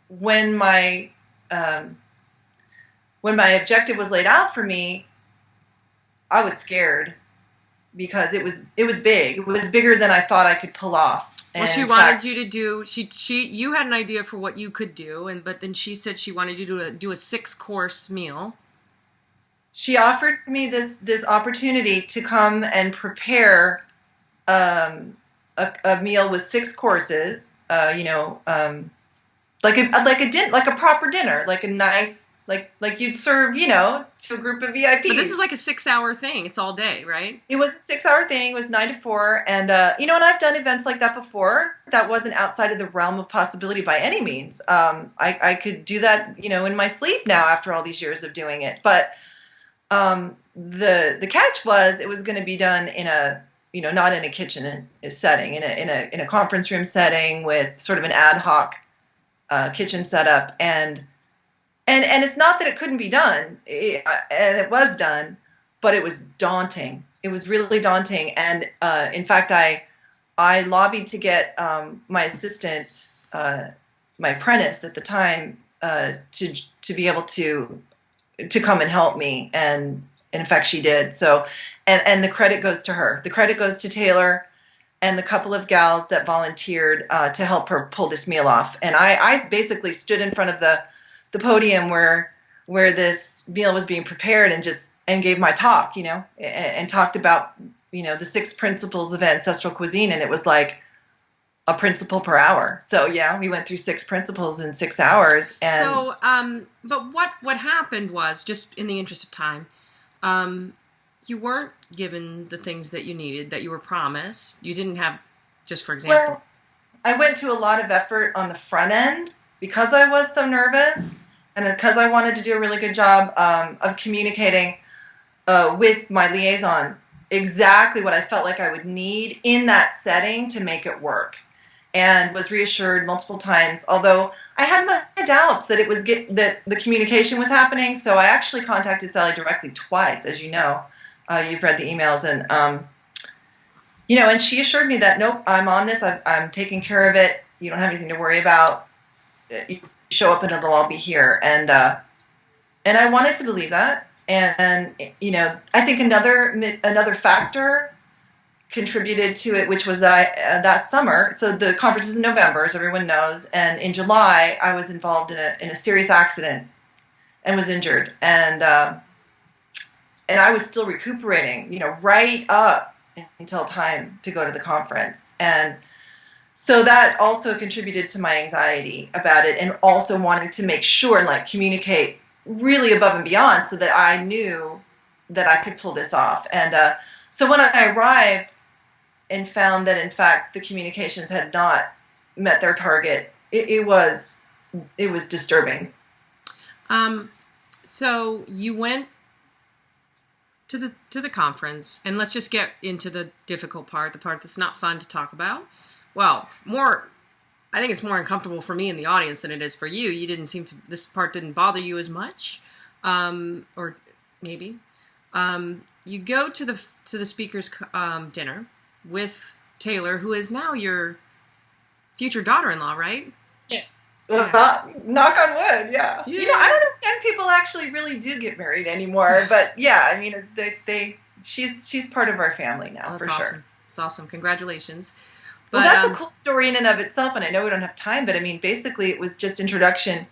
when my objective was laid out for me, I was scared because it was big. It was bigger than I thought I could pull off. Well, she wanted you to do. You had an idea for what you could do, but then she said she wanted you to do a 6-course meal. She offered me this opportunity to come and prepare a meal with 6 courses. like a proper dinner, like a nice, like you'd serve, to a group of VIPs. But this is like a 6-hour thing. It's all day, right? It was a 6-hour thing. It was 9 to 4, and and I've done events like that before. That wasn't outside of the realm of possibility by any means. I could do that, in my sleep now after all these years of doing it. But the catch was it was going to be done in a not in a kitchen setting, in a conference room setting with sort of an ad hoc kitchen setup, and it's not that it couldn't be done, and it was done, but it was daunting. It was really daunting, and in fact, I lobbied to get my assistant, my apprentice at the time, to be able to come and help me, and in fact, she did. So, and the credit goes to her. The credit goes to Taylor and the couple of gals that volunteered to help her pull this meal off. And I basically stood in front of the podium where this meal was being prepared and gave my talk, and talked about, the 6 principles of ancestral cuisine. And it was like a principle per hour. So yeah, we went through 6 principles in 6 hours. And so, but what happened was, just in the interest of time, you weren't given the things that you needed, that you were promised. You didn't have, just for example. Well, I went to a lot of effort on the front end because I was so nervous, and because I wanted to do a really good job of communicating with my liaison exactly what I felt like I would need in that setting to make it work, and was reassured multiple times. Although I had my doubts that that the communication was happening, so I actually contacted Sally directly twice, as you know. You've read the emails, and and she assured me that nope, I'm on this. I'm taking care of it. You don't have anything to worry about. You show up and it'll all be here. And I wanted to believe that. And I think another factor contributed to it, which was that summer. So the conference is in November, as everyone knows, and in July I was involved in a serious accident and was injured, and I was still recuperating, right up until time to go to the conference. And so that also contributed to my anxiety about it, and also wanting to make sure and communicate really above and beyond so that I knew that I could pull this off. And so when I arrived and found that, in fact, the communications had not met their target, it was disturbing. So you went to the conference, and let's just get into the difficult part, the part that's not fun to talk about. Well, I think it's more uncomfortable for me in the audience than it is for you. You didn't seem to, this part didn't bother you as much, or maybe. You go to the speaker's dinner with Taylor, who is now your future daughter-in-law, right? Yeah. Knock on wood, yeah. I don't know if young people actually really do get married anymore, but yeah, I mean, she's part of our family now, for awesome. Sure. It's awesome. Congratulations. But, well, that's a cool story in and of itself, and I know we don't have time, but I mean, basically, it was just introduction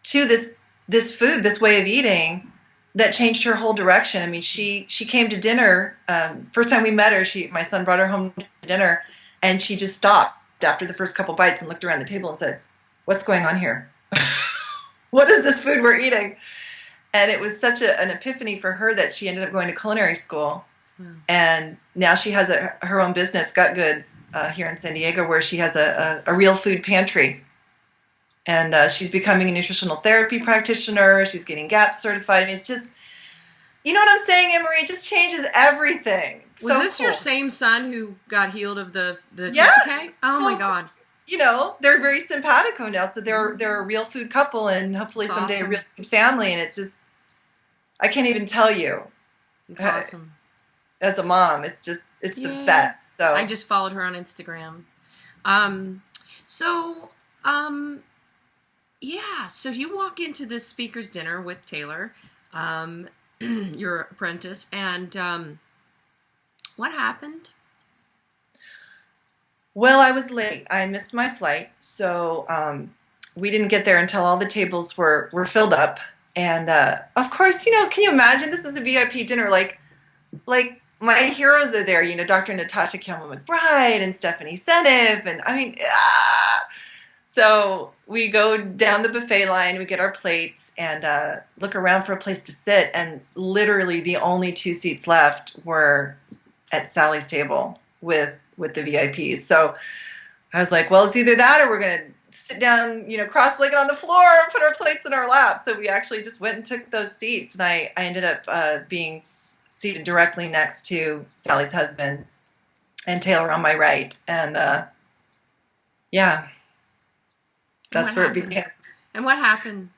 to this food, this way of eating, that changed her whole direction. I mean, she came to dinner. First time we met her, my son brought her home to dinner, and she just stopped after the first couple bites and looked around the table and said, "What's going on here? What is this food we're eating?" And it was such an epiphany for her that she ended up going to culinary school. And now she has her own business, Gut Goods, here in San Diego, where she has a real food pantry. And she's becoming a nutritional therapy practitioner. She's getting GAP certified. I mean, it's just, you know what I'm saying, Anne Marie? It just changes everything. Was this cool. Your same son who got healed of the yes. TPK? Oh my God. They're very simpatico now. So they're a real food couple, and hopefully That's someday awesome. a real food family. And it's just, I can't even tell you. It's awesome. As a mom, it's the best. So I just followed her on Instagram. So you walk into this speaker's dinner with Taylor, your apprentice, and what happened? Well, I was late. I missed my flight, so we didn't get there until all the tables were filled up. And of course, can you imagine? This is a VIP dinner, like my heroes are there, Dr. Natasha Campbell-McBride and Stephanie Seneff, and I mean, So we go down the buffet line, we get our plates, and look around for a place to sit. And literally, the only two seats left were at Sally's table with the VIPs. So I was like, well, it's either that or we're gonna sit down, cross-legged on the floor and put our plates in our lap. So we actually just went and took those seats, and I ended up being seated directly next to Sally's husband and Taylor on my right. And yeah, that's where it began. And what happened?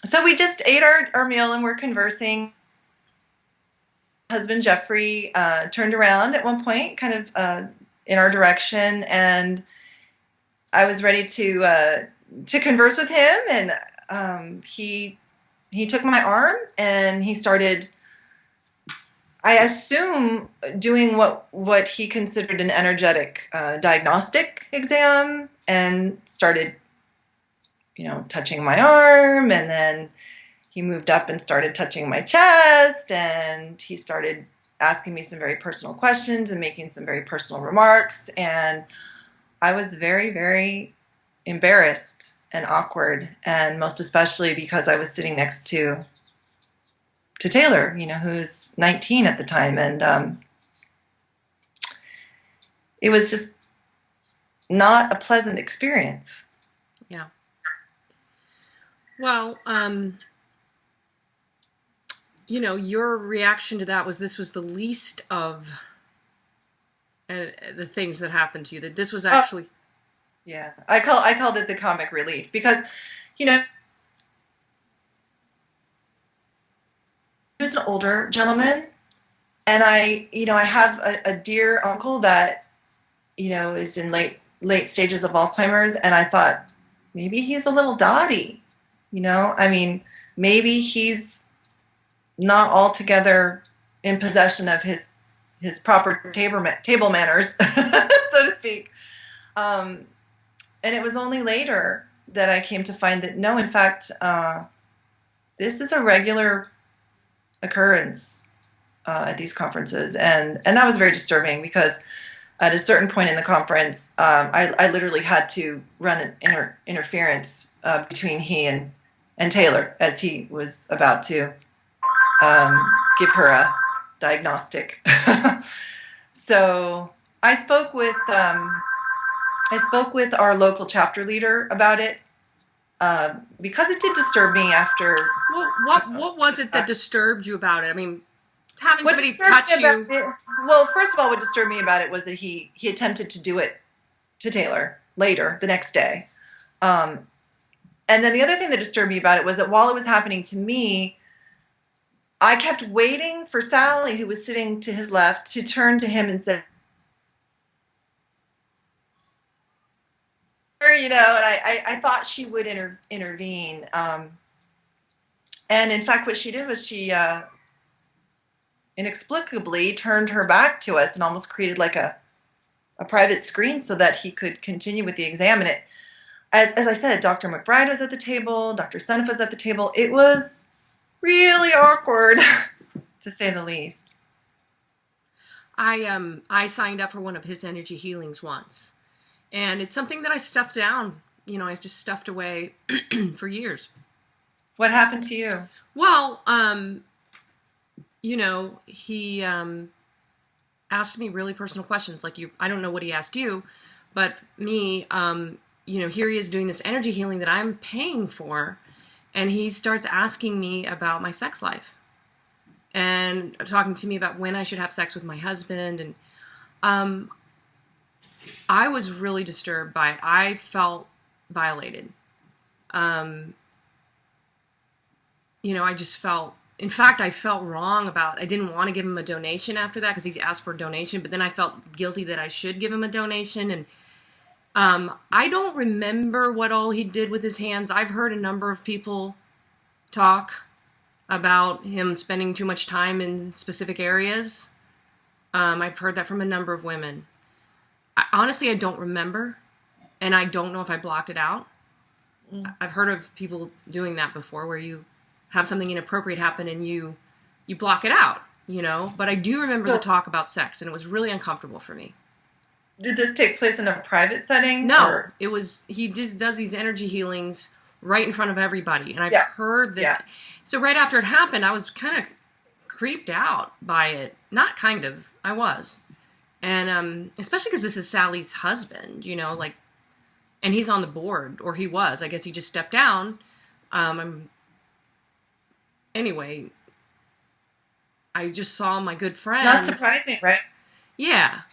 So we just ate our meal and we're conversing. Husband Jeffrey turned around at one point, kind of in our direction, and I was ready to converse with him. And he took my arm and he started, I assume, doing what he considered an energetic diagnostic exam, and started, touching my arm, and then he moved up and started touching my chest, and he started asking me some very personal questions and making some very personal remarks, and I was very, very embarrassed and awkward, and most especially because I was sitting next to Taylor, who's 19 at the time, and it was just not a pleasant experience. Yeah. Well, your reaction to that was this was the least of the things that happened to you. That this was actually, yeah, I called it the comic relief, because, he was an older gentleman, and I have a dear uncle that, is in late stages of Alzheimer's, and I thought maybe he's a little dotty, I mean, maybe he's not altogether in possession of his proper table manners, so to speak. And it was only later that I came to find that no, in fact, this is a regular occurrence at these conferences, and that was very disturbing, because at a certain point in the conference, I literally had to run an interference between he and Taylor, as he was about to give her a diagnostic. So I spoke with our local chapter leader about it, because it did disturb me after. What was it that disturbed you about it? I mean, having somebody touch you. Well, first of all, what disturbed me about it was that he attempted to do it to Taylor later, the next day. And then the other thing that disturbed me about it was that while it was happening to me, I kept waiting for Sally, who was sitting to his left, to turn to him and say, and I thought she would intervene. And in fact, what she did was she inexplicably turned her back to us and almost created like a private screen so that he could continue with the exam. And as I said, Dr. McBride was at the table, Dr. Seneff was at the table. It was really awkward, to say the least. I signed up for one of his energy healings once, and it's something that I stuffed down. I just stuffed away for years. What happened to you? Well, he asked me really personal questions. Like I don't know what he asked you, but me, here he is doing this energy healing that I'm paying for, and he starts asking me about my sex life and talking to me about when I should have sex with my husband. And I was really disturbed by it. I felt violated. I just felt, in fact, I felt wrong I didn't want to give him a donation after that, because he asked for a donation, but then I felt guilty that I should give him a donation. And I don't remember what all he did with his hands. I've heard a number of people talk about him spending too much time in specific areas. I've heard that from a number of women. Honestly, I don't remember, and I don't know if I blocked it out. I've heard of people doing that before, where you have something inappropriate happen and you block it out, But I do remember the talk about sex, and it was really uncomfortable for me. did this take place in a private setting No, or? it was, he just does these energy healings right in front of everybody. And I've Yeah, heard this. yeah. So right after it happened, I was kind of creeped out by it. Not kind of, I was. And especially because this is Sally's husband, like, and he's on the board, or he was. I guess he just stepped down. Anyway, I just saw my good Not friend. surprising, right? Yeah.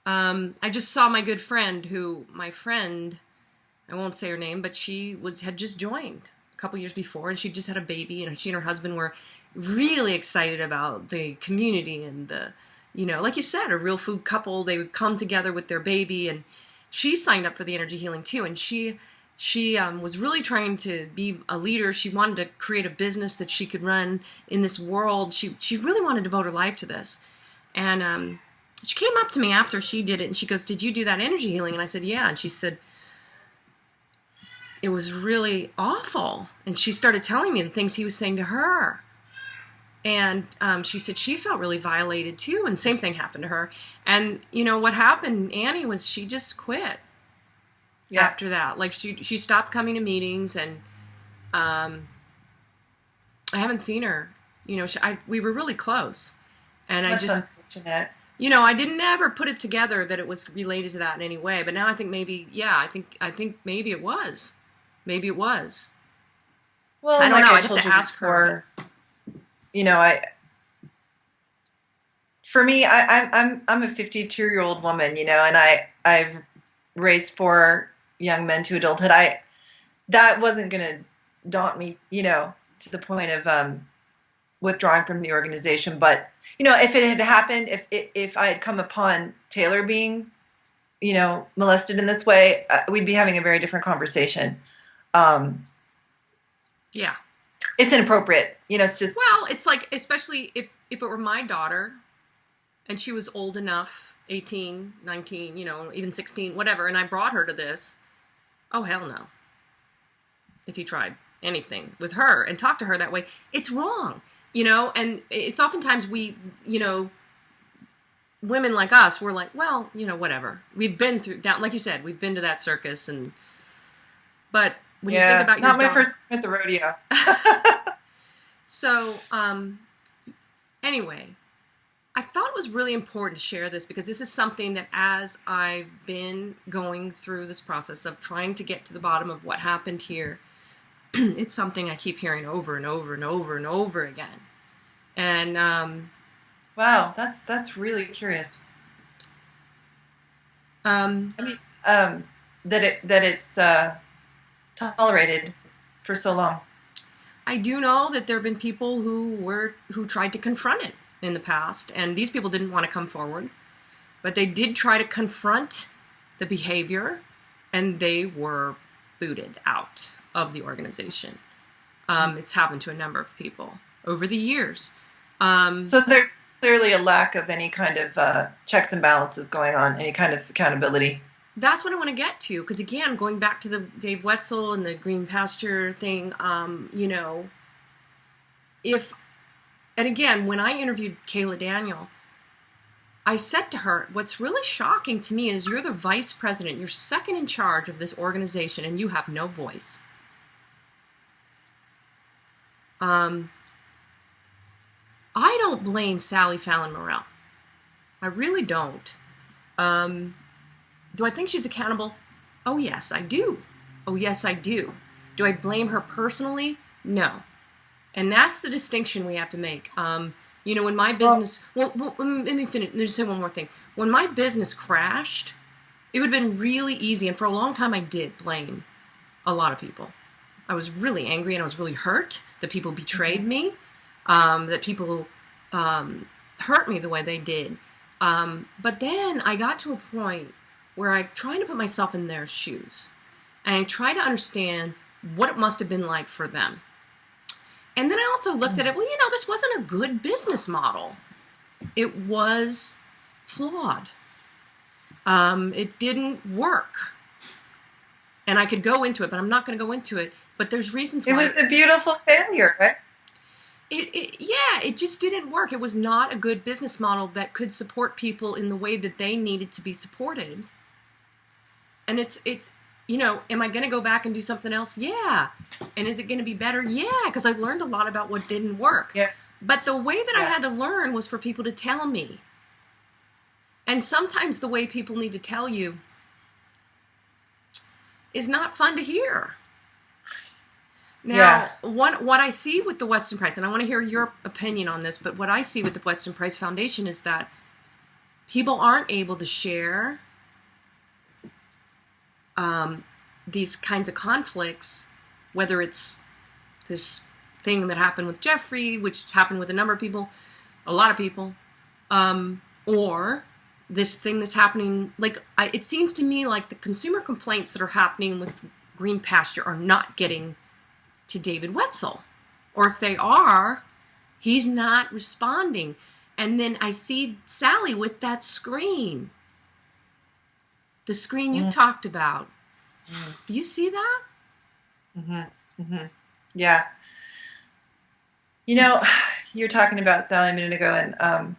I just saw my good friend my friend, I won't say her name, but had just joined a couple years before, and she just had a baby, and she and her husband were really excited about the community and like you said, a real food couple. They would come together with their baby, and she signed up for the energy healing too, and she was really trying to be a leader. She wanted to create a business that she could run in this world. She really wanted to devote her life to this. And she came up to me after she did it, and she goes, "Did you do that energy healing?" And I said, "Yeah." And she said, "It was really awful." And she started telling me the things he was saying to her. And she said she felt really violated too, and same thing happened to her. And what happened, Annie, was she just quit after that. Like she stopped coming to meetings, and I haven't seen her. We were really close, and That's unfortunate. I didn't ever put it together that it was related to that in any way. But now I think maybe, yeah, I think maybe it was. Maybe it was. Well, I don't know. I I'd have to ask her. For me, I'm a 52-year-old woman, and I've raised 4 young men to adulthood. That wasn't going to daunt me, to the point of withdrawing from the organization. But if it had happened, if I had come upon Taylor being, molested in this way, we'd be having a very different conversation. Yeah. It's inappropriate. It's just. Well, it's like, especially if it were my daughter and she was old enough, 18, 19, even 16, whatever, and I brought her to this, oh, hell no. If you tried anything with her and talked to her that way, it's wrong, and it's oftentimes women like us, we're like, well, whatever. We've been through, down, like you said, we've been to that circus, but when you think about your not my first time at the rodeo. So, anyway, I thought it was really important to share this because this is something that, as I've been going through this process of trying to get to the bottom of what happened here, it's something I keep hearing over and over and over and over again. And wow, that's really curious. That it's tolerated for so long. I do know that there have been people who tried to confront it in the past, and these people didn't want to come forward, but they did try to confront the behavior, and they were booted out of the organization. It's happened to a number of people over the years. So there's clearly a lack of any kind of checks and balances going on, any kind of accountability. That's what I want to get to, because again, going back to the Dave Wetzel and the green pasture thing, and again, when I interviewed Kayla Daniel, I said to her, what's really shocking to me is you're the vice president, you're second in charge of this organization, and you have no voice. I don't blame Sally Fallon Morell. I really don't. Do I think she's accountable? Oh, yes, I do. Oh, yes, I do. Do I blame her personally? No. And that's the distinction we have to make. When my business... Well, let me finish. Let me say one more thing. When my business crashed, it would have been really easy, and for a long time I did blame a lot of people. I was really angry, and I was really hurt that people betrayed me, that people hurt me the way they did. But then I got to a point where I tried to put myself in their shoes, and I tried to understand what it must have been like for them. And then I also looked at it, well, this wasn't a good business model. It was flawed. It didn't work. And I could go into it, but I'm not going to go into it. But there's reasons why. It was a beautiful failure, right? it just didn't work. It was not a good business model that could support people in the way that they needed to be supported. And it's am I going to go back and do something else? Yeah. And is it going to be better? Yeah, because I learned a lot about what didn't work. Yeah. But the way that I had to learn was for people to tell me. And sometimes the way people need to tell you is not fun to hear. Now, what I see with the Weston Price, and I want to hear your opinion on this, but what I see with the Weston Price Foundation is that people aren't able to share these kinds of conflicts, whether it's this thing that happened with Jeffrey, which happened with a number of people, a lot of people, or this thing that's happening. It seems to me like the consumer complaints that are happening with Green Pasture are not getting to David Wetzel. Or if they are, he's not responding. And then I see Sally with that screen. The screen you talked about. Do you see that? Yeah. You're talking about Sally a minute ago, and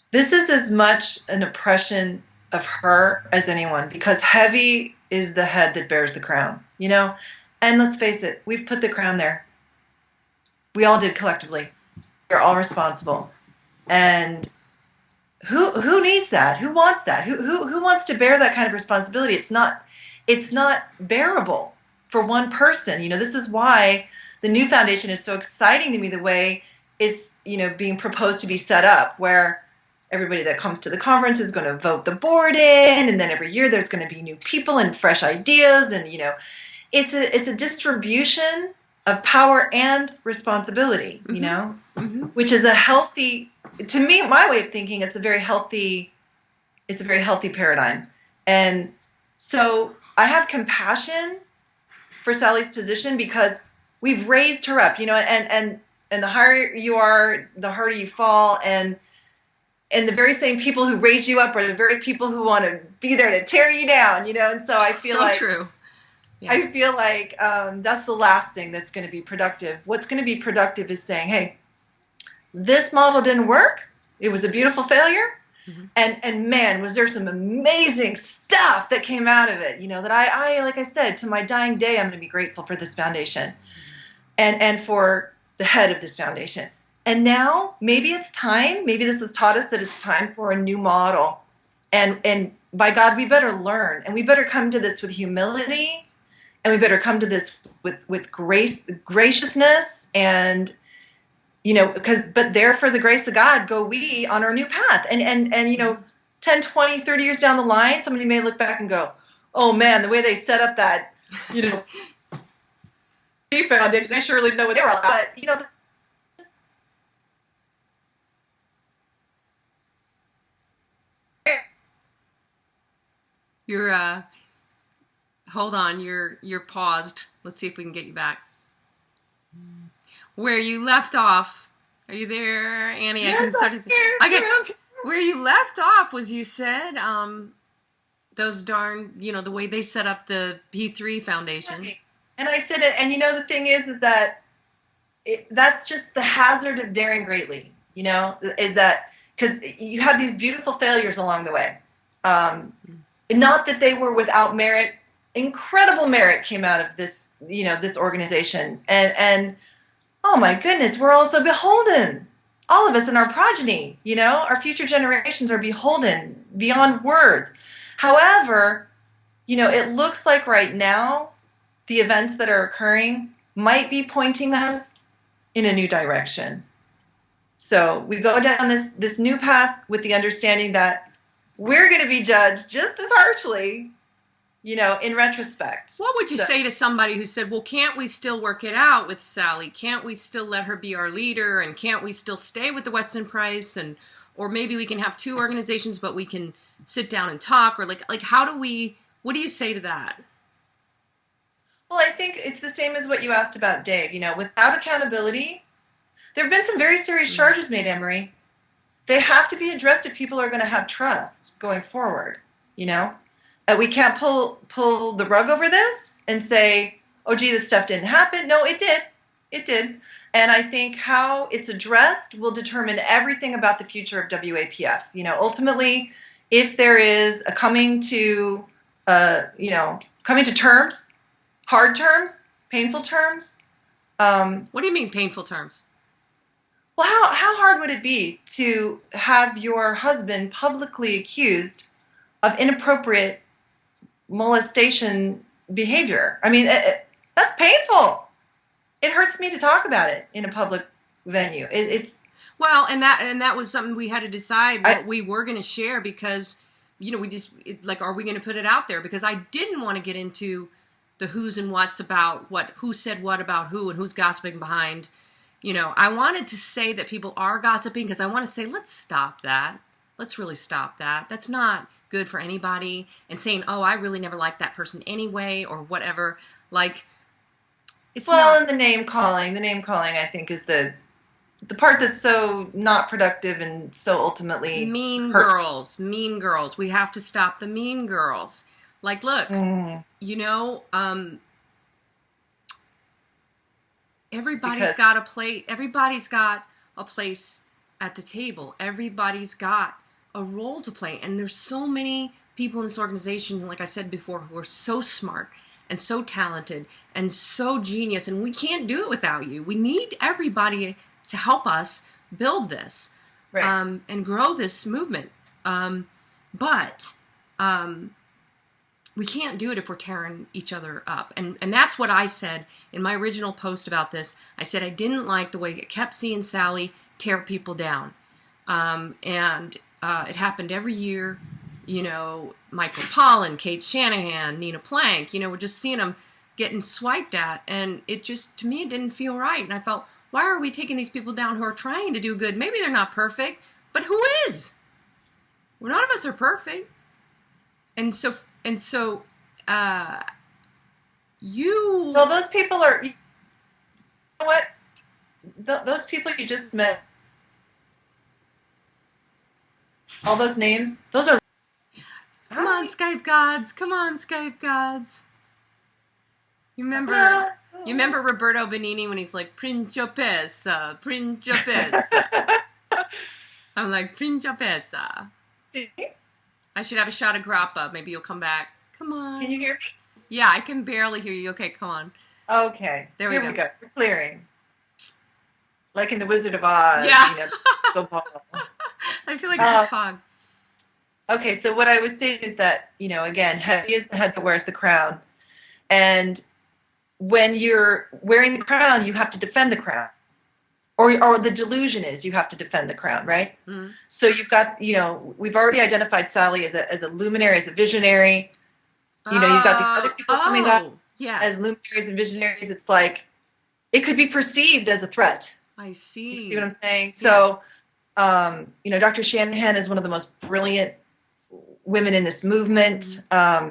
this is as much an oppression of her as anyone, because heavy is the head that bears the crown, And let's face it, we've put the crown there. We all did collectively. We're all responsible. And who needs that? Who wants that? Who wants to bear that kind of responsibility? It's not bearable for one person. This is why the new foundation is so exciting to me, the way it's, being proposed to be set up, where everybody that comes to the conference is going to vote the board in, and then every year there's going to be new people and fresh ideas, and it's a distribution of power and responsibility, which is a healthy, to me, my way of thinking, it's a very healthy paradigm. And so I have compassion for Sally's position, because we've raised her up, and the higher you are, the harder you fall, and the very same people who raise you up are the very people who want to be there to tear you down, and so I feel like true. Yeah. I feel like that's the last thing that's going to be productive. What's going to be productive is saying, hey, this model didn't work. It was a beautiful failure. And man, was there some amazing stuff that came out of it, that I, like I said, to my dying day, I'm going to be grateful for this foundation and for the head of this foundation. And now maybe it's time, maybe this has taught us that it's time for a new model. And by God, we better learn, and we better come to this with humility, and we better come to this with graciousness, and but there for the grace of God go we on our new path. And 10, 20, 30 years down the line, somebody may look back and go, oh man, the way they set up that, foundation, I surely know what they were all about. But, You're hold on, you're paused. Let's see if we can get you back. Where you left off. Are you there, Annie? Yes, I can start. Where you left off was, you said those darn, the way they set up the P3 Foundation. And I said it, and the thing is that that's just the hazard of daring greatly. Is that because you have these beautiful failures along the way. Not that they were without merit. Incredible merit came out of this, this organization. And oh my goodness, we're all so beholden. All of us and our progeny, our future generations are beholden beyond words. However, it looks like right now the events that are occurring might be pointing us in a new direction. So we go down this new path with the understanding that we're going to be judged just as harshly, in retrospect. What would you say to somebody who said, well, can't we still work it out with Sally? Can't we still let her be our leader? And can't we still stay with the Weston Price? Or maybe we can have two organizations, but we can sit down and talk? Or like what do you say to that? Well, I think it's the same as what you asked about Dave. Without accountability, there have been some very serious charges made, Emery. They have to be addressed if people are going to have trust going forward, We can't pull the rug over this and say, oh, gee, this stuff didn't happen. No, it did. It did. And I think how it's addressed will determine everything about the future of WAPF. Ultimately, if there is a coming to terms, hard terms, painful terms. What do you mean painful terms? Well, how hard would it be to have your husband publicly accused of inappropriate molestation behavior? I mean, that's painful. It hurts me to talk about it in a public venue. Well, and that was something we had to decide what we were going to share, because we just are we going to put it out there? Because I didn't want to get into the who's and what's about who said what about who and who's gossiping behind. I wanted to say that people are gossiping, because I want to say, let's stop that. Let's really stop that. That's not good for anybody. And saying, oh, I really never liked that person anyway, or whatever. And the name calling, I think, is the part that's so not productive and so ultimately mean girls. We have to stop the mean girls. Look, everybody's got a plate. Everybody's got a place at the table. Everybody's got a role to play. And there's so many people in this organization, like I said before, who are so smart and so talented and so genius, and we can't do it without you. We need everybody to help us build this, right. And grow this movement. But we can't do it if we're tearing each other up. And that's what I said in my original post about this. I said I didn't like the way it kept seeing Sally tear people down. And it happened every year. Michael Pollan, Kate Shanahan, Nina Plank, we're just seeing them getting swiped at. And it just, to me, it didn't feel right. And I felt, why are we taking these people down who are trying to do good? Maybe they're not perfect, but who is? Well, none of us are perfect. And so, well, those people are, you know what? Those people you just met, all those names, those are. Come on, Skype gods. You remember Roberto Benigni when he's like, Principessa. I'm like, Principessa. I should have a shot of grappa. Maybe you'll come back. Come on. Can you hear me? Yeah, I can barely hear you. Okay, come on. Okay. There we go. We're clearing. Like in the Wizard of Oz. Yeah. I feel like it's a fog. Okay, so what I would say is that, again, heavy is the head that wears the crown. And when you're wearing the crown, you have to defend the crown. Or the delusion is you have to defend the crown, right? Mm-hmm. So you've got, we've already identified Sally as a luminary, as a visionary. You've got these other people coming up as luminaries and visionaries. It's like, it could be perceived as a threat. I see. You see what I'm saying? Yeah. So, Dr. Shanahan is one of the most brilliant women in this movement. Mm-hmm.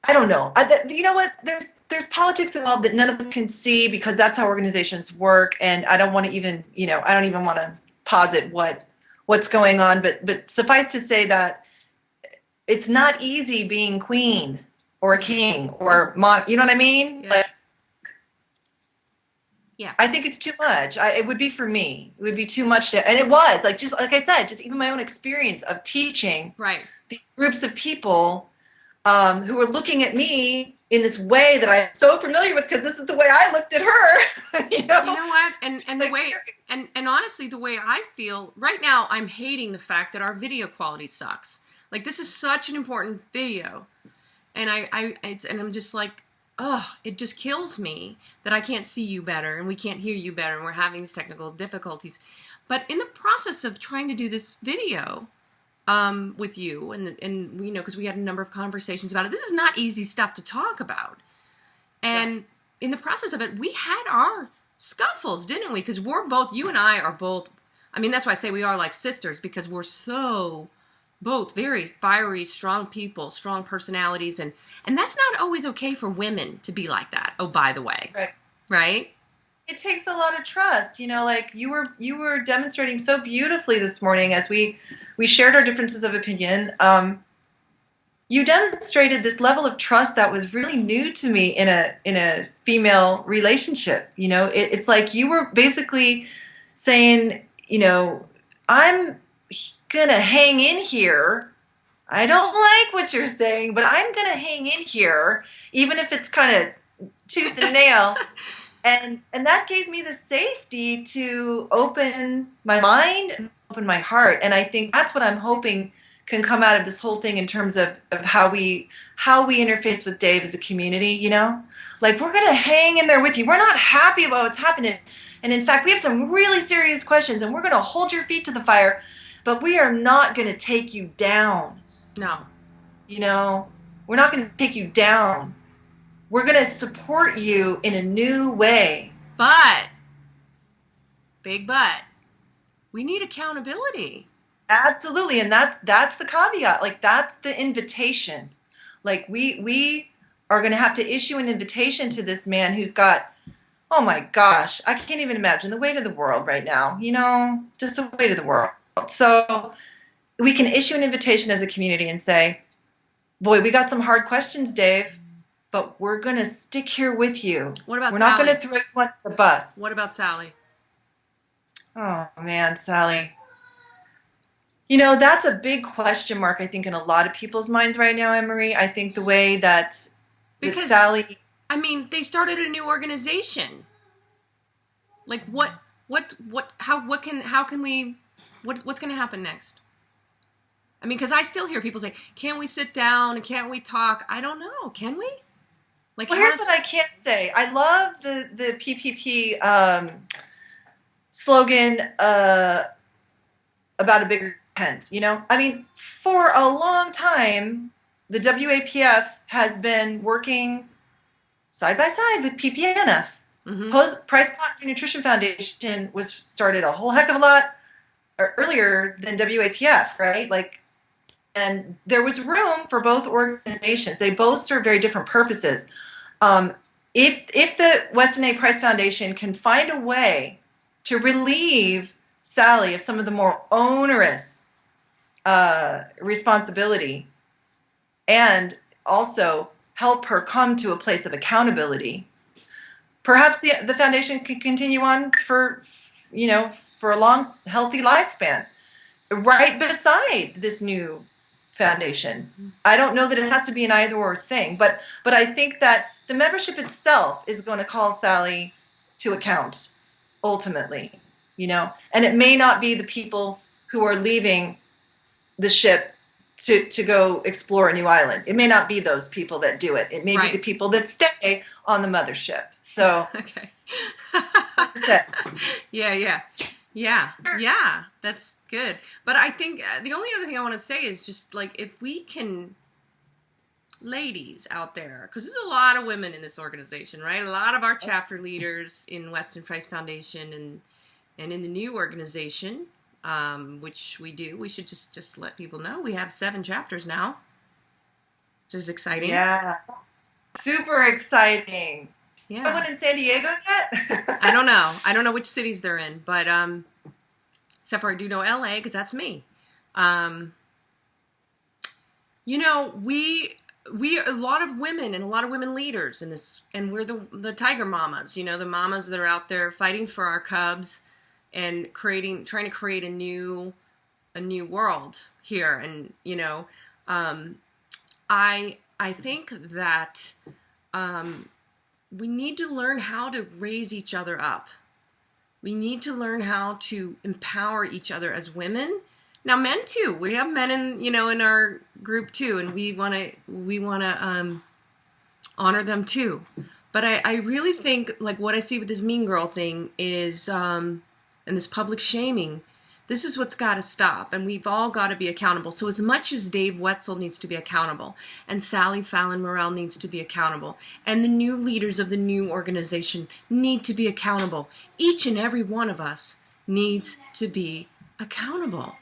I don't know. You know what? There's politics involved that none of us can see, because that's how organizations work. And I don't want to even, I don't even want to posit what's going on. But suffice to say that it's not easy being queen or a king or you know what I mean? Yeah. Yeah. I think it's too much. It would be for me. It would be too much and it was just like I said, just even my own experience of teaching these groups of people who were looking at me in this way that I'm so familiar with, because this is the way I looked at her. You know what? And the way, and honestly, the way I feel right now, I'm hating the fact that our video quality sucks. This is such an important video, and I'm just like, oh, it just kills me that I can't see you better and we can't hear you better and we're having these technical difficulties. But in the process of trying to do this video with you, and because we had a number of conversations about it, this is not easy stuff to talk about. And in the process of it, we had our scuffles, didn't we? Because you and I are both, that's why I say we are like sisters, because we're so both very fiery, strong people, strong personalities, and that's not always okay for women to be like that. Oh, by the way. Right? It takes a lot of trust. You were demonstrating so beautifully this morning as we shared our differences of opinion. you demonstrated this level of trust that was really new to me in a female relationship. You know, it's like you were basically saying, you know, I'm gonna hang in here. I don't like what you're saying, but I'm gonna hang in here, even if it's kind of tooth and nail. And that gave me the safety to open my mind and open my heart. And I think that's what I'm hoping can come out of this whole thing in terms of how we interface with Dave as a community, you know? Like, we're gonna hang in there with you. We're not happy about what's happening. And in fact, we have some really serious questions, and we're gonna hold your feet to the fire, but we are not gonna take you down. No. You know, we're not gonna take you down. We're going to support you in a new way. But, big but, we need accountability. Absolutely. And that's the caveat. Like, that's the invitation. Like, we are going to have to issue an invitation to this man who's got, oh my gosh, I can't even imagine the weight of the world right now, you know, just the weight of the world. So we can issue an invitation as a community and say, boy, we got some hard questions, Dave. But we're going to stick here with you. What about We're Sally? not going to throw you under the bus. What about Sally? Oh, man, Sally. You know, that's a big question mark, I think, in a lot of people's minds right now, Anne-Marie. I think the way that Sally... I mean, they started a new organization. Like, what's going to happen next? I mean, because I still hear people say, can't we sit down and can't we talk? I don't know. Can we? Like, well, here's what I can say. I love the PPP slogan about a bigger tent, you know? I mean, for a long time, the WAPF has been working side by side with PPNF. Mm-hmm. Price Pot Nutrition Foundation was started a whole heck of a lot earlier than WAPF, right? Like, and there was room for both organizations. They both serve very different purposes. If the Weston A. Price Foundation can find a way to relieve Sally of some of the more onerous responsibility, and also help her come to a place of accountability, perhaps the foundation can continue on for a long, healthy lifespan, right beside this new foundation. I don't know that it has to be an either or thing, but I think that the membership itself is going to call Sally to account ultimately, you know, and it may not be the people who are leaving the ship to go explore a new island. It may not be those people that do it. It may be the people that stay on the mothership. So, okay. Yeah, that's good. But I think the only other thing I want to say is just like, if we can, ladies out there, because there's a lot of women in this organization, right? A lot of our chapter leaders in Weston Price Foundation and in the new organization, which we do. We should just let people know we have 7 chapters now, which is exciting. Yeah, super exciting. Yeah. Someone in San Diego yet? I don't know. I don't know which cities they're in, but except for I do know LA because that's me. You know, we a lot of women and a lot of women leaders in this, and we're the tiger mamas. You know, the mamas that are out there fighting for our cubs and trying to create a new world here. And you know, I think that. We need to learn how to raise each other up. We need to learn how to empower each other as women. Now, men too. We have men in our group too, and we want to honor them too. But I really think like what I see with this mean girl thing is and this public shaming. This is what's got to stop, and we've all got to be accountable. So as much as Dave Wetzel needs to be accountable, and Sally Fallon Morrell needs to be accountable, and the new leaders of the new organization need to be accountable, each and every one of us needs to be accountable.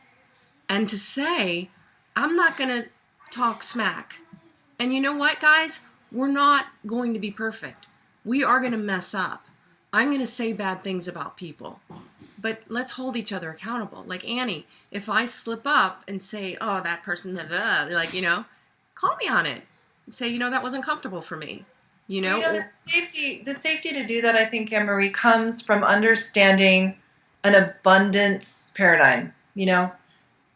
And to say, I'm not going to talk smack. And you know what, guys? We're not going to be perfect. We are going to mess up. I'm going to say bad things about people. But let's hold each other accountable. Like Annie, if I slip up and say, oh, that person, like, you know, call me on it and say, that wasn't comfortable for me. The safety to do that, I think, Anne-Marie, comes from understanding an abundance paradigm.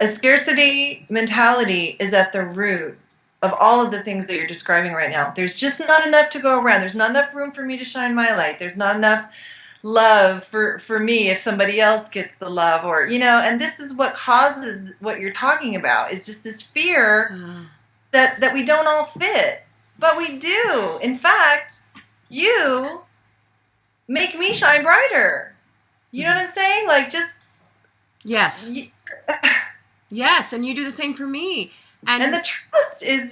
A scarcity mentality is at the root of all of the things that you're describing right now. There's just not enough to go around. There's not enough room for me to shine my light. There's not enough love for me if somebody else gets the love, or and this is what causes what you're talking about, is just this fear that we don't all fit, but we do. In fact, you make me shine brighter. You know what I'm saying? Like, just yes. Yes, and you do the same for me. And the trust is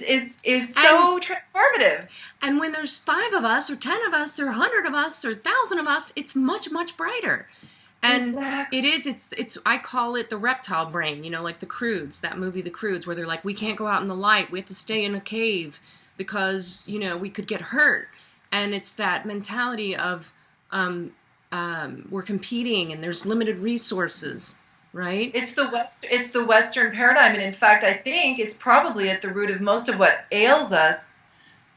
so transformative. And when there's 5 of us, or 10 of us, or 100 of us, or 1,000 of us, it's much, much brighter. And exactly. it's I call it the reptile brain, like the Croods, that movie The Croods, where they're like, we can't go out in the light, we have to stay in a cave because, we could get hurt. And it's that mentality of we're competing and there's limited resources. Right? It's the Western paradigm, and in fact, I think it's probably at the root of most of what ails us,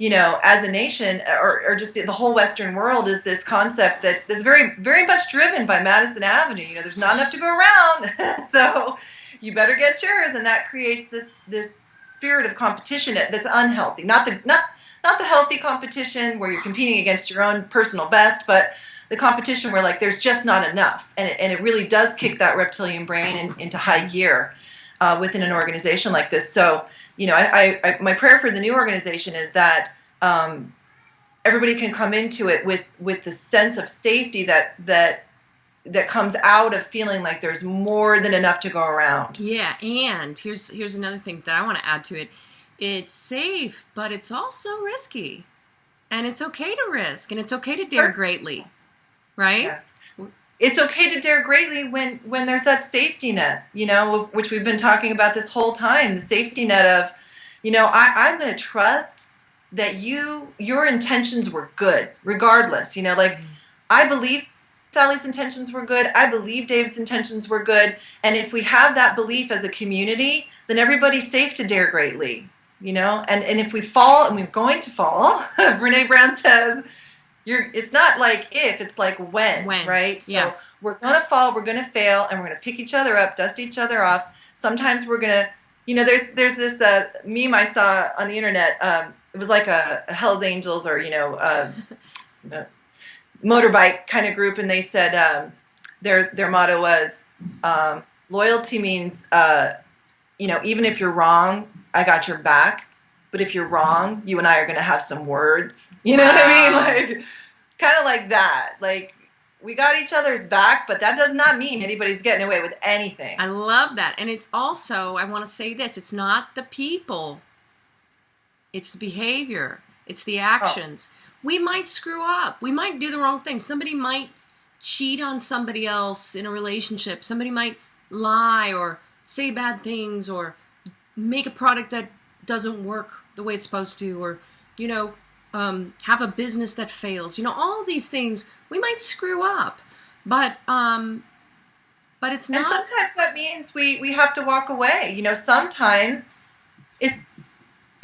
as a nation, or just the whole Western world, is this concept that is very, very much driven by Madison Avenue. There's not enough to go around, so you better get yours, and that creates this spirit of competition that's unhealthy. Not the healthy competition where you're competing against your own personal best, but the competition where, like, there's just not enough, and it really does kick that reptilian brain into high gear within an organization like this. So, I my prayer for the new organization is that everybody can come into it with the sense of safety that comes out of feeling like there's more than enough to go around. Yeah, and here's another thing that I want to add to it. It's safe, but it's also risky, and it's okay to risk, and it's okay to dare greatly. Right? Yeah. It's okay to dare greatly when there's that safety net, which we've been talking about this whole time. The safety net of, I'm going to trust that your intentions were good, regardless. I believe Sally's intentions were good. I believe Dave's intentions were good. And if we have that belief as a community, then everybody's safe to dare greatly, And if we fall, and we're going to fall, Brene Brown says, it's not like if, it's like when, right? So we're going to fall, we're going to fail, and we're going to pick each other up, dust each other off. Sometimes we're going to, there's this meme I saw on the internet. It was like a Hell's Angels or, motorbike kind of group, and they said their motto was, loyalty means, even if you're wrong, I got your back. But if you're wrong, you and I are going to have some words. You know what I mean? Like, kind of like that. Like, we got each other's back, but that does not mean anybody's getting away with anything. I love that. And it's also, I want to say this, it's not the people. It's the behavior. It's the actions. We might screw up. We might do the wrong thing. Somebody might cheat on somebody else in a relationship. Somebody might lie or say bad things or make a product that doesn't work the way it's supposed to, or have a business that fails. All these things we might screw up, but it's not. And sometimes that means we have to walk away. Sometimes it's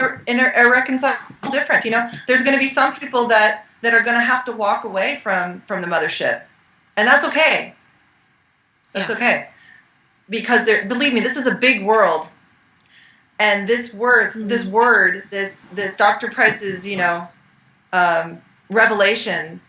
irreconcilable difference. There's going to be some people that are going to have to walk away from the mothership, and that's okay. That's okay, because believe me, this is a big world. And this word, this Dr. Price's, revelation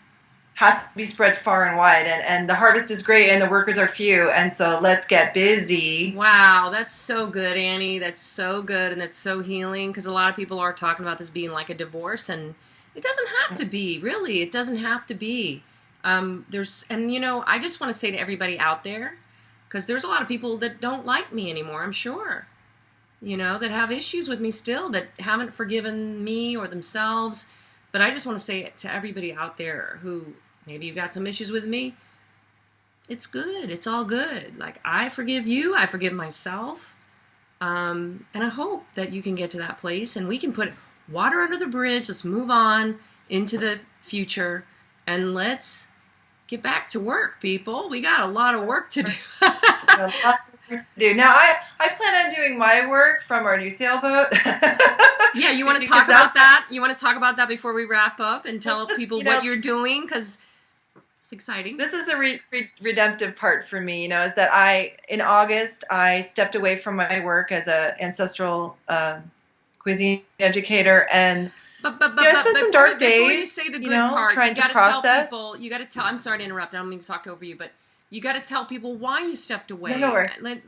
has to be spread far and wide. And the harvest is great and the workers are few. And so let's get busy. Wow, that's so good, Annie. That's so good, and that's so healing, because a lot of people are talking about this being like a divorce, and it doesn't have to be. Really, it doesn't have to be. I just want to say to everybody out there, because there's a lot of people that don't like me anymore, I'm sure. That have issues with me still, that haven't forgiven me or themselves. But I just want to say it to everybody out there who maybe you've got some issues with me. It's good. It's all good. Like, I forgive you. I forgive myself. And I hope that you can get to that place and we can put water under the bridge. Let's move on into the future and let's get back to work, people. We got a lot of work to do. A lot of do. Now, I plan on doing my work from our new sailboat. Yeah, you want to talk about that? You want to talk about that before we wrap up and tell people what you're doing? Because it's exciting. This is the redemptive part for me, is that in August, I stepped away from my work as an ancestral cuisine educator, and I spent some dark days, before you say the good part, trying to process. You got to tell, I'm sorry to interrupt, I don't mean to talk over you, but you got to tell people why you stepped away. No,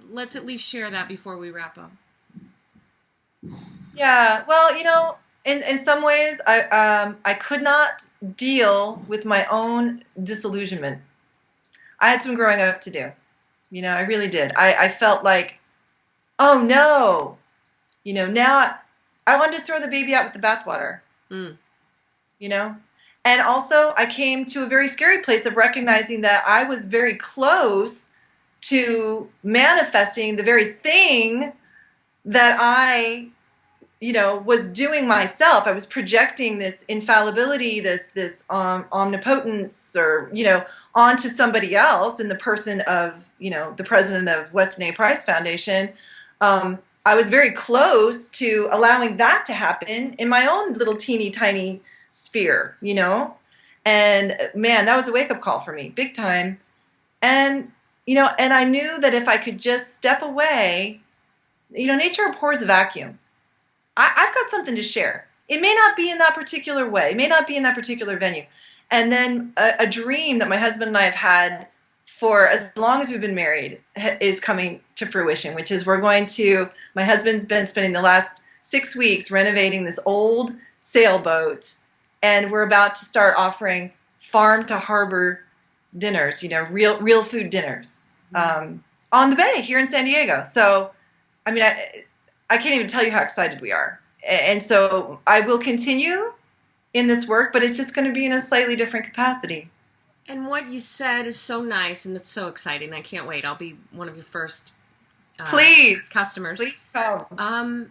let's at least share that before we wrap up. Yeah, well, in some ways, I could not deal with my own disillusionment. I had some growing up to do. I really did. I felt like, oh no, now I wanted to throw the baby out with the bathwater. And also I came to a very scary place of recognizing that I was very close to manifesting the very thing that I was doing myself. I was projecting this infallibility, this omnipotence, or onto somebody else in the person of the president of Weston A. Price Foundation. I was very close to allowing that to happen in my own little teeny tiny sphere, and man, that was a wake-up call for me, big time. And and I knew that if I could just step away, nature abhors a vacuum. I've got something to share. It may not be in that particular way. It may not be in that particular venue. And then a dream that my husband and I have had for as long as we've been married is coming to fruition, which is my husband's been spending the last 6 weeks renovating this old sailboat, and we're about to start offering farm to harbor dinners, real food dinners on the bay here in San Diego. So, I mean, I can't even tell you how excited we are. And so I will continue in this work, but it's just going to be in a slightly different capacity. And what you said is so nice, and it's so exciting. I can't wait. I'll be one of your first customers. Please come.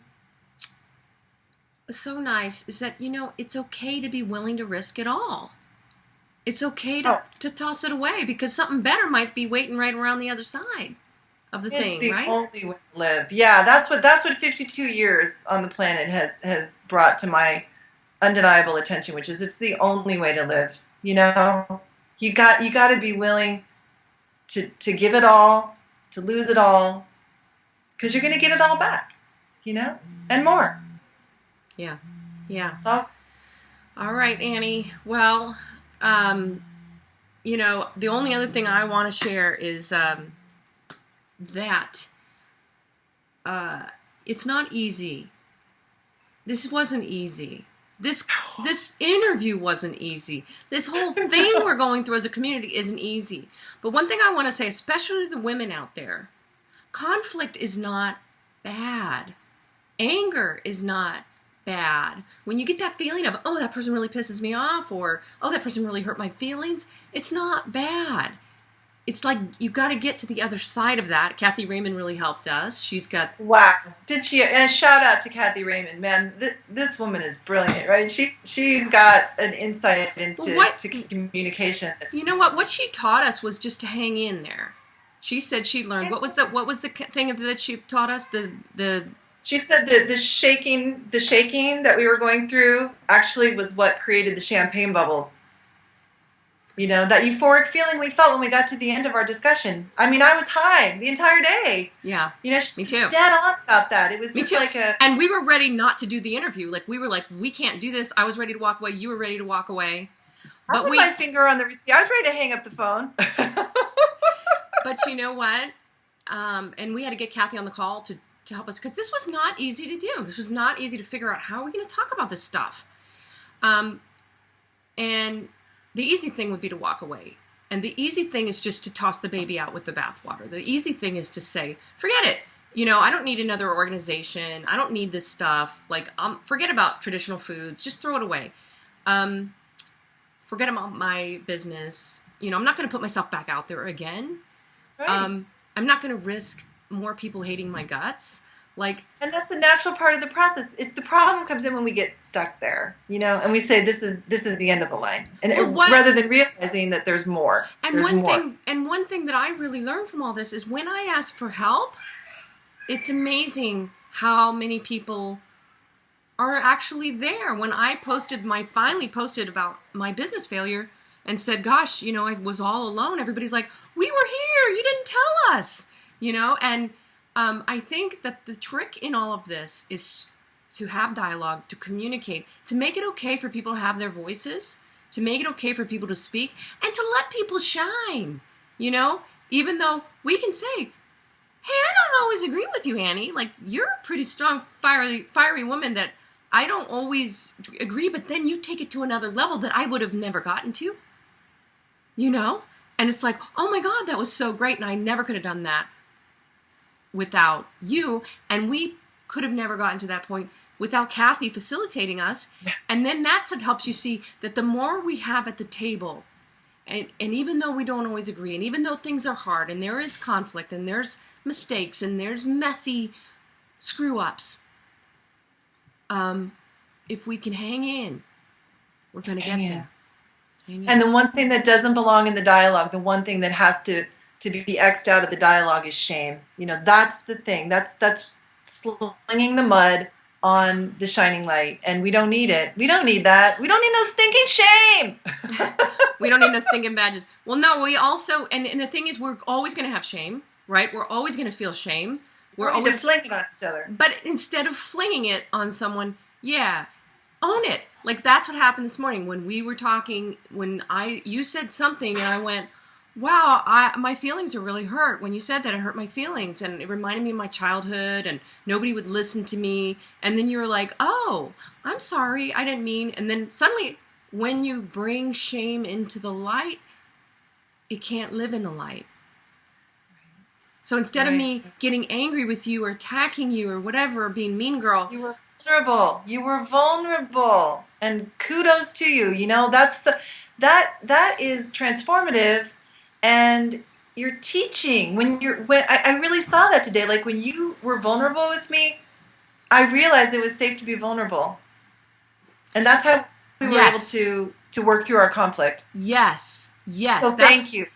So nice is that, it's okay to be willing to risk it all. It's okay to toss it away, because something better might be waiting right around the other side of the thing, right? It's the only way to live. Yeah, that's what 52 years on the planet has brought to my undeniable attention, which is it's the only way to live. You got to be willing to give it all, to lose it all, because you're going to get it all back, and more. Yeah. So, all right, Annie. Well, the only other thing I want to share is that it's not easy. This wasn't easy. This interview wasn't easy. This whole thing we're going through as a community isn't easy. But one thing I want to say, especially to the women out there, conflict is not bad. Anger is not bad. When you get that feeling of, oh, that person really pisses me off, or, oh, that person really hurt my feelings, it's not bad. It's like you got to get to the other side of that. Kathy Raymond really helped us. She's got... Wow. Did she? And a shout out to Kathy Raymond. Man, this woman is brilliant, right? She's got an insight into communication. You know what? What she taught us was just to hang in there. She said she learned... What was the thing that she taught us? She said that the shaking that we were going through actually was what created the champagne bubbles. That euphoric feeling we felt when we got to the end of our discussion. I mean, I was high the entire day. Yeah. Me too. Dead on about that. It was just like And we were ready not to do the interview. Like, we were like, we can't do this. I was ready to walk away. You were ready to walk away. I put my finger on the receipt. I was ready to hang up the phone. But you know what? And we had to get Kathy on the call to help us, because this was not easy to do. This was not easy to figure out how are we going to talk about this stuff. And the easy thing would be to walk away. And the easy thing is just to toss the baby out with the bathwater. The easy thing is to say, forget it. I don't need another organization. I don't need this stuff. Like, forget about traditional foods. Just throw it away. Forget about my business. I'm not going to put myself back out there again. Right. I'm not going to risk more people hating my guts. Like, And that's a natural part of the process. It's the problem comes in when we get stuck there, and we say this is the end of the line, and well, what rather than realizing that there's more. and There's more. one thing that I really learned from all this is when I ask for help, it's amazing how many people are actually there. When I finally posted about my business failure and said, gosh, I was all alone. Everybody's like, we were here. You didn't tell us, and I think that the trick in all of this is to have dialogue, to communicate, to make it okay for people to have their voices, to make it okay for people to speak, and to let people shine, even though we can say, hey, I don't always agree with you, Annie. Like, you're a pretty strong, fiery woman that I don't always agree, but then you take it to another level that I would have never gotten to, And it's like, oh my God, that was so great, and I never could have done that without you, and we could have never gotten to that point without Kathy facilitating us. Yeah. And then that's what helps you see that the more we have at the table, and even though we don't always agree, and even though things are hard, and there is conflict, and there's mistakes, and there's messy screw-ups, if we can hang in, we're going to get there. And the one thing that doesn't belong in the dialogue, the one thing that has to be X'd out of the dialogue is shame. That's the thing. That's slinging the mud on the shining light, and we don't need it. We don't need that. We don't need no stinking shame. We don't need no stinking badges. Well, no, we also, and the thing is, we're always going to have shame, right? We're always going to feel shame. We're always flinging it on each other. But instead of flinging it on someone, own it. Like, that's what happened this morning when we were talking, you said something and I went, wow, my feelings are really hurt. When you said that, it hurt my feelings, and it reminded me of my childhood, and nobody would listen to me. And then you were like, oh, I'm sorry, I didn't mean. And then suddenly, when you bring shame into the light, it can't live in the light. So instead of me getting angry with you or attacking you or whatever, or being mean girl, you were vulnerable. You were vulnerable, and kudos to you. That is transformative. And you're teaching when I really saw that today. Like, when you were vulnerable with me, I realized it was safe to be vulnerable. And that's how we were able to work through our conflict. Yes. So thank you.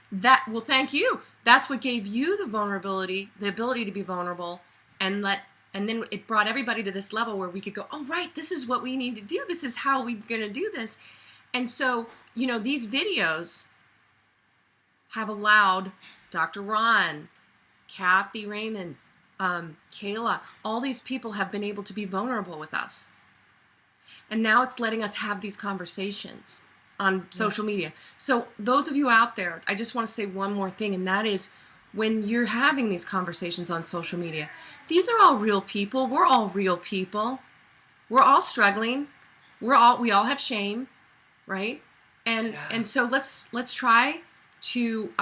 Well, thank you. That's what gave you the vulnerability, the ability to be vulnerable, and then it brought everybody to this level where we could go, oh, right, this is what we need to do. This is how we're going to do this. And so, these videos have allowed Dr. Ron, Kathy Raymond, Kayla, all these people have been able to be vulnerable with us. And now it's letting us have these conversations on social media. So those of you out there, I just want to say one more thing, and that is, when you're having these conversations on social media, these are all real people. We're all real people. We're all struggling. We all have shame, right? And so let's try to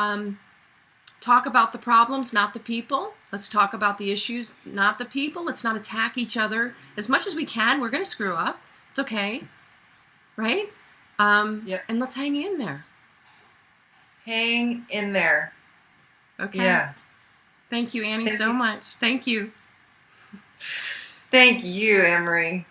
talk about the problems, not the people. Let's talk about the issues, not the people. Let's not attack each other as much as we can. We're going to screw up. It's okay, right? And let's hang in there. Hang in there. Okay. Yeah. Thank you, Annie, so much. Thank you. Thank you, Emery.